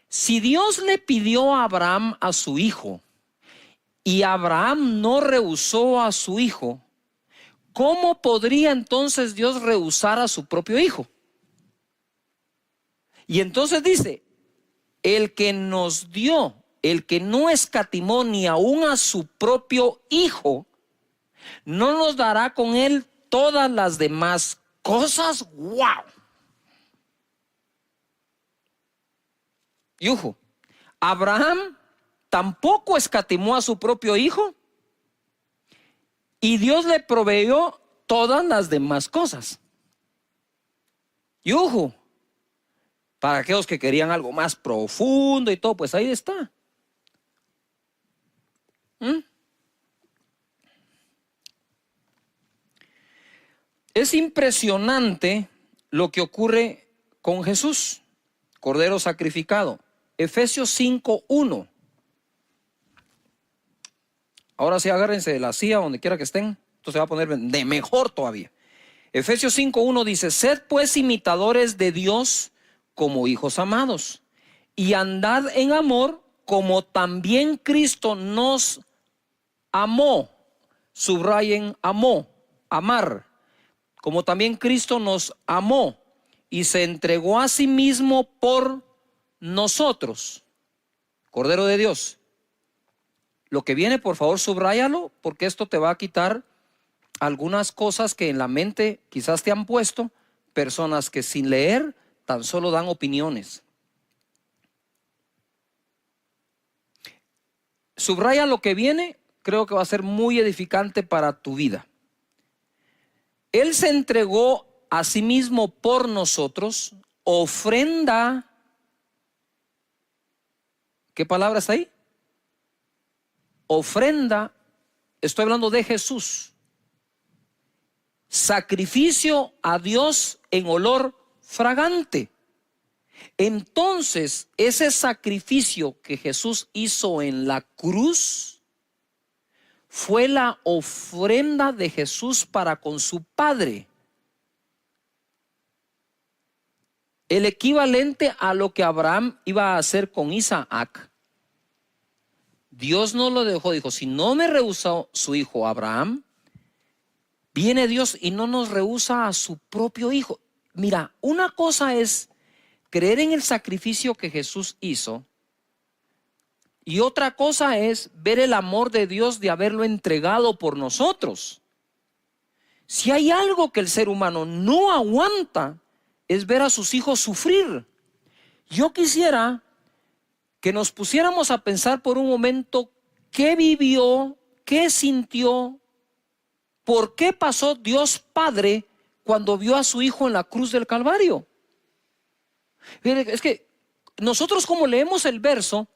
Si Dios le pidió a Abraham a su hijo y Abraham no rehusó a su hijo, ¿cómo podría entonces Dios rehusar a su propio hijo? Y entonces dice, el que nos dio, el que no escatimó ni aún a su propio hijo, ¿no nos dará con él todas las demás cosas? ¡Wow! Y ojo, Abraham tampoco escatimó a su propio hijo y Dios le proveyó todas las demás cosas. Y ojo, para aquellos que querían algo más profundo y todo, pues ahí está. Es impresionante lo que ocurre con Jesús, Cordero sacrificado. Efesios 5:1. Ahora sí, agárrense de la silla donde quiera que estén. Esto se va a poner de mejor todavía. Efesios 5:1 dice, sed pues imitadores de Dios como hijos amados, y andad en amor como también Cristo nos amó. Subrayen amó, amar. Como también Cristo nos amó y se entregó a sí mismo por nosotros. Cordero de Dios. Lo que viene, por favor, subráyalo, porque esto te va a quitar algunas cosas que en la mente quizás te han puesto, personas que sin leer tan solo dan opiniones. Subraya lo que viene, creo que va a ser muy edificante para tu vida. Él se entregó a sí mismo por nosotros, ofrenda. ¿Qué palabra está ahí? Ofrenda, estoy hablando de Jesús. Sacrificio a Dios en olor fragante. Entonces, ese sacrificio que Jesús hizo en la cruz fue la ofrenda de Jesús para con su Padre. El equivalente a lo que Abraham iba a hacer con Isaac. Dios no lo dejó, dijo, si no me rehusó su hijo Abraham, viene Dios y no nos rehúsa a su propio hijo. Mira, una cosa es creer en el sacrificio que Jesús hizo, y otra cosa es ver el amor de Dios de haberlo entregado por nosotros. Si hay algo que el ser humano no aguanta, es ver a sus hijos sufrir. Yo quisiera que nos pusiéramos a pensar por un momento qué vivió, qué sintió, por qué pasó Dios Padre cuando vio a su hijo en la cruz del Calvario. Es que nosotros, como leemos el verso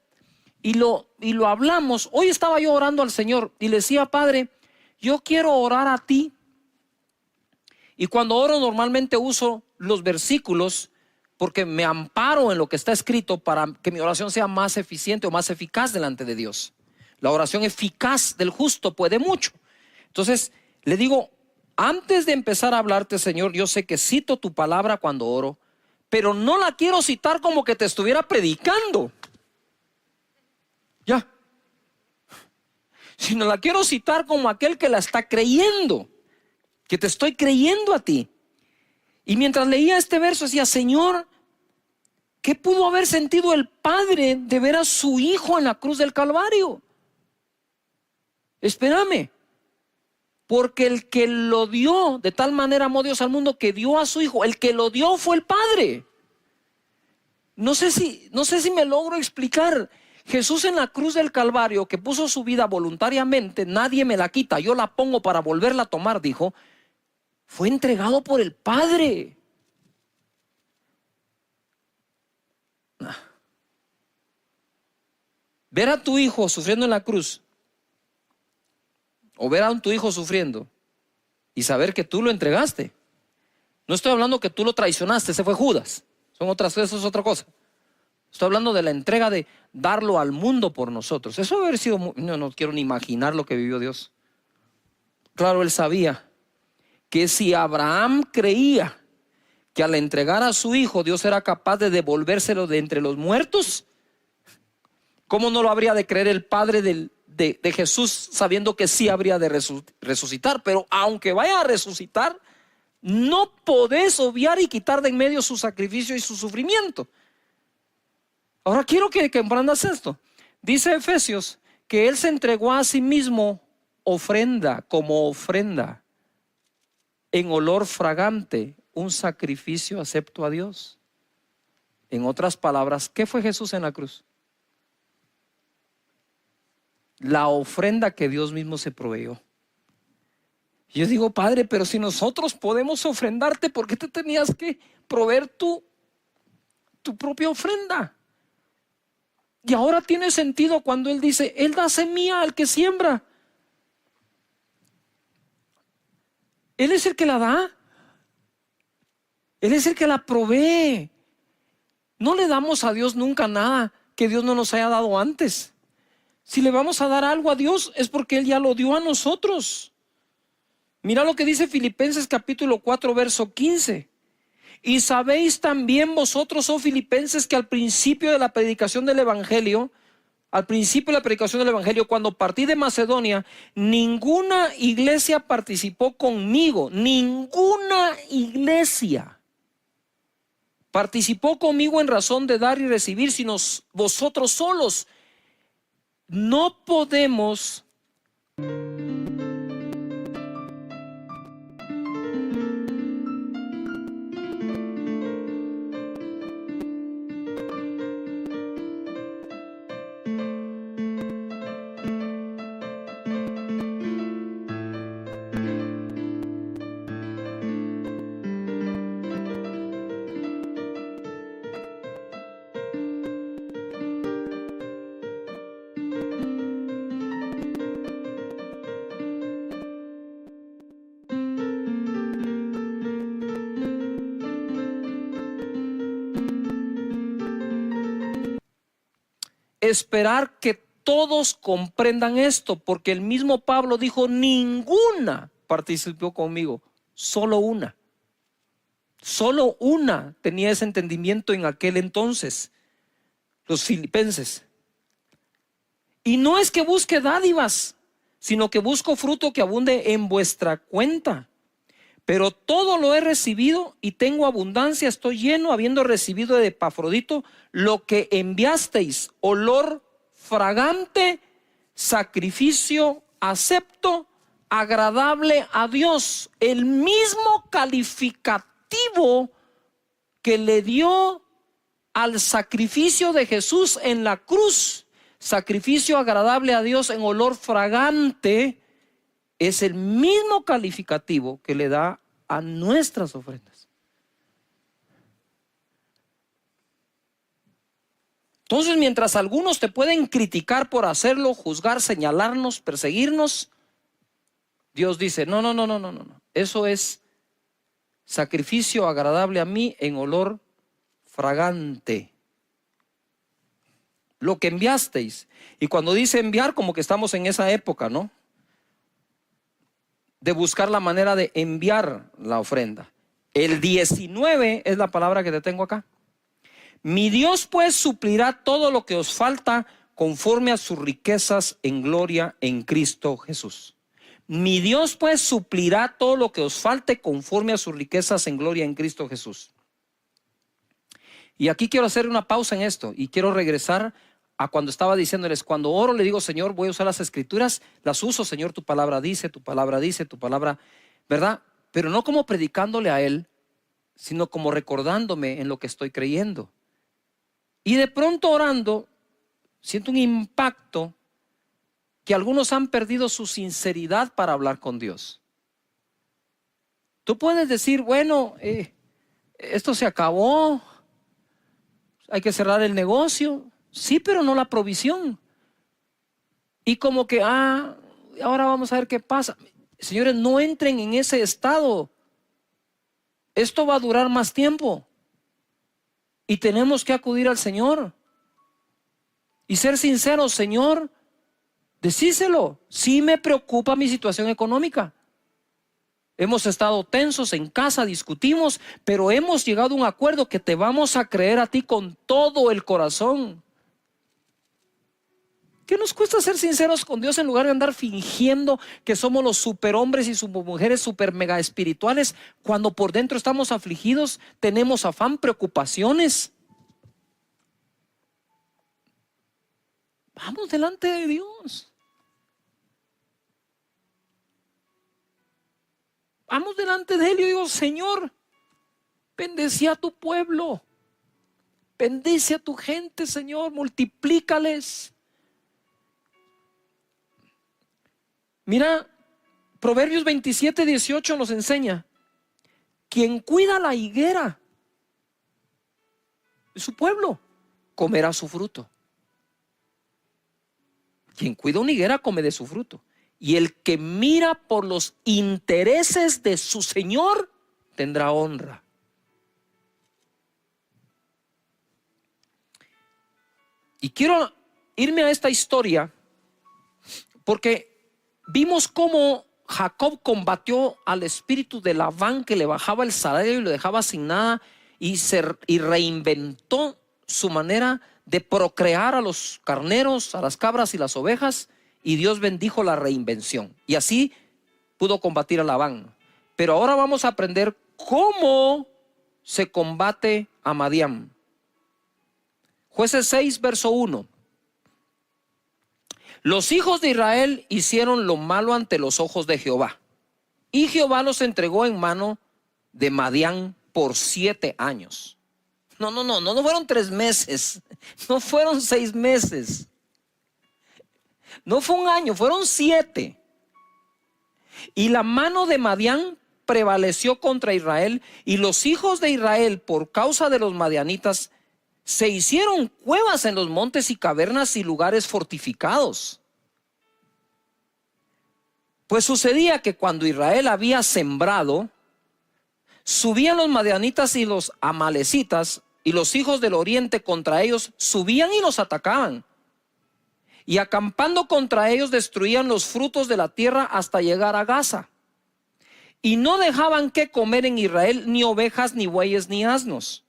y lo hablamos, hoy estaba yo orando al Señor y le decía, Padre, yo quiero orar a ti. Y cuando oro normalmente uso los versículos porque me amparo en lo que está escrito para que mi oración sea más eficiente o más eficaz delante de Dios. La oración eficaz del justo puede mucho. Entonces le digo, antes de empezar a hablarte, Señor, yo sé que cito tu palabra cuando oro, pero no la quiero citar como que te estuviera predicando. Ya. Sino la quiero citar como aquel que la está creyendo, que te estoy creyendo a ti. Y mientras leía este verso decía, Señor, ¿qué pudo haber sentido el Padre de ver a su hijo en la cruz del Calvario? Espérame, porque el que lo dio, de tal manera amó Dios al mundo que dio a su hijo, el que lo dio fue el Padre. No sé si me logro explicar. Jesús en la cruz del Calvario, que puso su vida voluntariamente, nadie me la quita, yo la pongo para volverla a tomar, dijo, fue entregado por el Padre. Ver a tu hijo sufriendo en la cruz, o ver a tu hijo sufriendo y saber que tú lo entregaste. No estoy hablando que tú lo traicionaste, ese fue Judas. Eso es otra cosa. Estoy hablando de la entrega de darlo al mundo por nosotros. Eso debe haber sido no quiero ni imaginar lo que vivió Dios. Claro, él sabía que si Abraham creía que al entregar a su hijo Dios era capaz de devolvérselo de entre los muertos, ¿cómo no lo habría de creer el Padre de Jesús, sabiendo que sí habría de resucitar? Pero aunque vaya a resucitar, no podés obviar y quitar de en medio su sacrificio y su sufrimiento. Ahora quiero que comprendas esto. Dice Efesios que Él se entregó a sí mismo como ofrenda, en olor fragante, un sacrificio acepto a Dios. En otras palabras, ¿qué fue Jesús en la cruz? La ofrenda que Dios mismo se proveyó. Yo digo, Padre, pero si nosotros podemos ofrendarte, ¿por qué te tenías que proveer tu propia ofrenda? Y ahora tiene sentido cuando Él dice, Él da semilla al que siembra. Él es el que la da. Él es el que la provee. No le damos a Dios nunca nada que Dios no nos haya dado antes. Si le vamos a dar algo a Dios es porque Él ya lo dio a nosotros. Mira lo que dice Filipenses capítulo 4 verso 15. Y sabéis también vosotros, oh filipenses, que al principio de la predicación del Evangelio, cuando partí de Macedonia, ninguna iglesia participó conmigo, ninguna iglesia participó conmigo en razón de dar y recibir, sino vosotros solos. No podemos esperar que todos comprendan esto, porque el mismo Pablo dijo, ninguna participó conmigo, solo una. Solo una tenía ese entendimiento en aquel entonces, los filipenses. Y no es que busque dádivas, sino que busco fruto que abunde en vuestra cuenta. Pero todo lo he recibido y tengo abundancia, estoy lleno, habiendo recibido de Epafrodito lo que enviasteis, olor fragante, sacrificio acepto, agradable a Dios. El mismo calificativo que le dio al sacrificio de Jesús en la cruz, sacrificio agradable a Dios en olor fragante, es el mismo calificativo que le da a nuestras ofrendas. Entonces, mientras algunos te pueden criticar por hacerlo, juzgar, señalarnos, perseguirnos, Dios dice, no. Eso es sacrificio agradable a mí en olor fragante. Lo que enviasteis. Y cuando dice enviar, como que estamos en esa época, ¿no? De buscar la manera de enviar la ofrenda. El 19 es la palabra que te tengo acá. Mi Dios pues suplirá todo lo que os falta conforme a sus riquezas en gloria en Cristo Jesús. Mi Dios pues suplirá todo lo que os falte conforme a sus riquezas en gloria en Cristo Jesús. Y aquí quiero hacer una pausa en esto y quiero regresar a cuando estaba diciéndoles, cuando oro le digo, Señor, voy a usar las escrituras, las uso, Señor, tu palabra dice, ¿verdad? Pero no como predicándole a Él, sino como recordándome en lo que estoy creyendo. Y de pronto orando, siento un impacto que algunos han perdido su sinceridad para hablar con Dios. Tú puedes decir, bueno, esto se acabó, hay que cerrar el negocio. Sí, pero no la provisión. Y como que, ahora vamos a ver qué pasa. Señores, no entren en ese estado. Esto va a durar más tiempo. Y tenemos que acudir al Señor. Y ser sinceros, Señor, decíselo. Sí me preocupa mi situación económica. Hemos estado tensos en casa, discutimos, pero hemos llegado a un acuerdo que te vamos a creer a ti con todo el corazón. ¿Qué nos cuesta ser sinceros con Dios en lugar de andar fingiendo que somos los superhombres y supermujeres super mega espirituales cuando por dentro estamos afligidos, tenemos afán, preocupaciones? Vamos delante de Dios. Vamos delante de Él y yo digo, Señor, bendice a tu pueblo, bendice a tu gente, Señor, multiplícales. Mira, Proverbios 27:18 nos enseña, quien cuida la higuera de su pueblo, comerá su fruto. Quien cuida una higuera come de su fruto. Y el que mira por los intereses de su Señor tendrá honra. Y quiero irme a esta historia porque vimos cómo Jacob combatió al espíritu de Labán que le bajaba el salario y lo dejaba sin nada y reinventó su manera de procrear a los carneros, a las cabras y las ovejas, y Dios bendijo la reinvención. Y así pudo combatir a Labán. Pero ahora vamos a aprender cómo se combate a Madián. Jueces 6, verso 1. Los hijos de Israel hicieron lo malo ante los ojos de Jehová, y Jehová los entregó en mano de Madián por 7 años. No fueron 3 meses, no fueron 6 meses, no fue un año, fueron 7. Y la mano de Madián prevaleció contra Israel, y los hijos de Israel, por causa de los madianitas, se hicieron cuevas en los montes y cavernas y lugares fortificados. Pues sucedía que cuando Israel había sembrado, subían los madianitas y los amalecitas, y los hijos del oriente contra ellos subían y los atacaban. y acampando contra ellos destruían los frutos de la tierra hasta llegar a Gaza. Y no dejaban que comer en Israel ni ovejas, ni bueyes, ni asnos,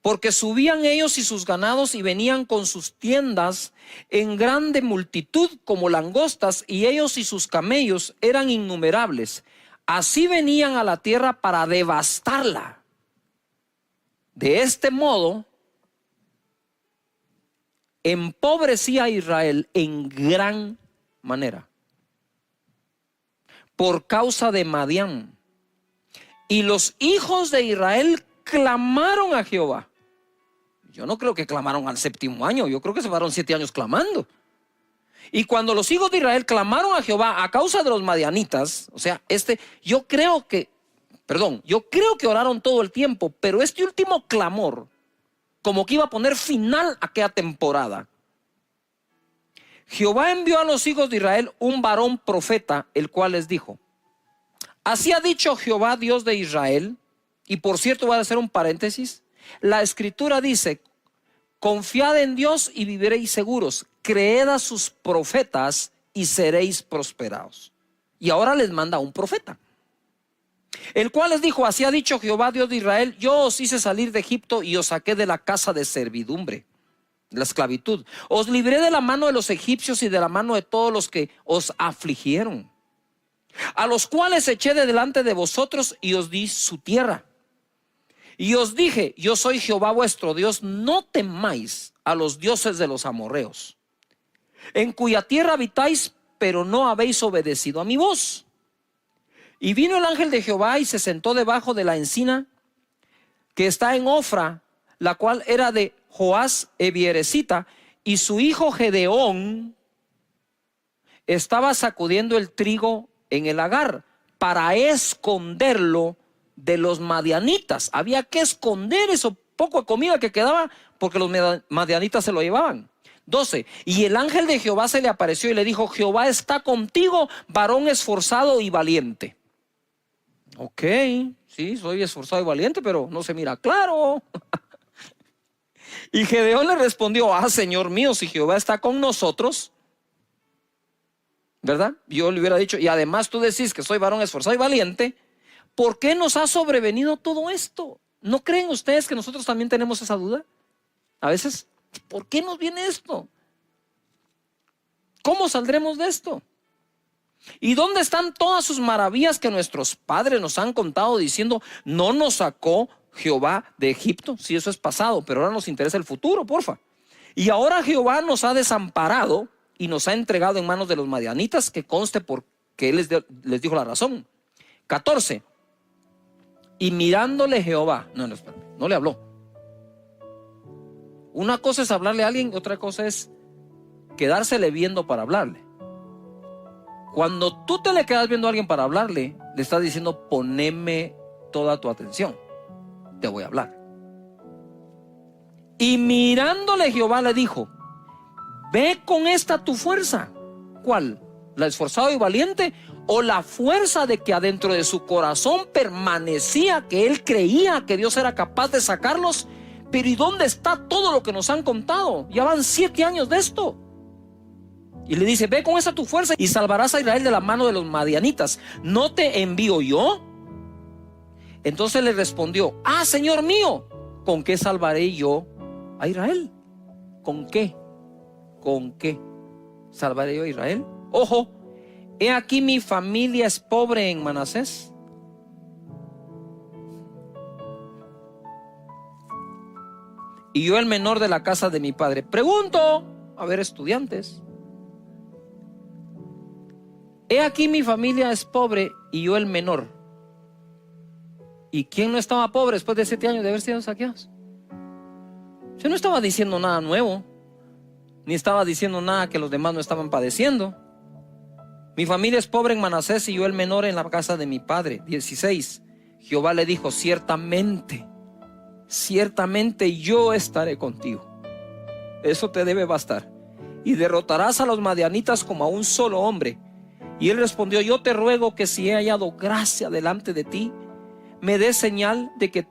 porque subían ellos y sus ganados y venían con sus tiendas en grande multitud como langostas, y ellos y sus camellos eran innumerables. Así venían a la tierra para devastarla. De este modo empobrecía a Israel en gran manera por causa de Madián. Y los hijos de Israel clamaron a Jehová. Yo no creo que clamaron al séptimo año, yo creo que se pasaron 7 años clamando. Y cuando los hijos de Israel clamaron a Jehová a causa de los madianitas, o sea, yo creo que oraron todo el tiempo, pero este último clamor como que iba a poner final a aquella temporada. Jehová envió a los hijos de Israel un varón profeta, el cual les dijo: así ha dicho Jehová, Dios de Israel. Y por cierto, voy a hacer un paréntesis. La escritura dice: confiad en Dios y viviréis seguros, creed a sus profetas y seréis prosperados. Y ahora les manda un profeta, el cual les dijo: así ha dicho Jehová, Dios de Israel, yo os hice salir de Egipto y os saqué de la casa de servidumbre, la esclavitud. Os libré de la mano de los egipcios y de la mano de todos los que os afligieron, a los cuales eché de delante de vosotros y os di su tierra. Y os dije: yo soy Jehová vuestro Dios, no temáis a los dioses de los amorreos, en cuya tierra habitáis, pero no habéis obedecido a mi voz. Y vino el ángel de Jehová y se sentó debajo de la encina que está en Ofra, la cual era de Joás Ebieresita, y su hijo Gedeón estaba sacudiendo el trigo en el lagar para esconderlo de los madianitas. Había que esconder eso poco de comida que quedaba, porque los madianitas se lo llevaban. 12. Y el ángel de Jehová se le apareció y le dijo: Jehová está contigo, varón esforzado y valiente. Ok, sí, soy esforzado y valiente, pero no se mira claro. Y Gedeón le respondió: Señor mío, si Jehová está con nosotros, ¿verdad? Yo le hubiera dicho: y además tú decís que soy varón esforzado y valiente, ¿por qué nos ha sobrevenido todo esto? ¿No creen ustedes que nosotros también tenemos esa duda? A veces, ¿por qué nos viene esto? ¿Cómo saldremos de esto? ¿Y dónde están todas sus maravillas que nuestros padres nos han contado, diciendo: no nos sacó Jehová de Egipto? Si eso es pasado, pero ahora nos interesa el futuro, porfa. Y ahora Jehová nos ha desamparado y nos ha entregado en manos de los madianitas, que conste porque él les dijo la razón. 14. Y mirándole Jehová, no le habló. Una cosa es hablarle a alguien, otra cosa es quedársele viendo para hablarle. Cuando tú te le quedas viendo a alguien para hablarle, le estás diciendo: poneme toda tu atención, te voy a hablar. Y mirándole Jehová le dijo: ve con esta tu fuerza. ¿Cuál? ¿La esforzado y valiente? ¿O la fuerza de que adentro de su corazón permanecía que él creía que Dios era capaz de sacarlos? Pero ¿y dónde está todo lo que nos han contado? Ya van 7 años de esto. Y le dice: ve con esa tu fuerza y salvarás a Israel de la mano de los madianitas. ¿No te envío yo? Entonces le respondió: Señor mío, ¿con qué salvaré yo a Israel? ¿Con qué? ¿Con qué salvaré yo a Israel? Ojo, he aquí mi familia es pobre en Manasés, y yo el menor de la casa de mi padre. Pregunto, a ver, estudiantes, he aquí mi familia es pobre y yo el menor. ¿Y quién no estaba pobre después de 7 años de haber sido saqueados? Yo no estaba diciendo nada nuevo, ni estaba diciendo nada que los demás no estaban padeciendo. Mi familia es pobre en Manasés y yo el menor en la casa de mi padre. 16. Jehová le dijo: ciertamente yo estaré contigo. Eso te debe bastar. Y derrotarás a los madianitas como a un solo hombre. Y él respondió: yo te ruego que si he hallado gracia delante de ti, me des señal de que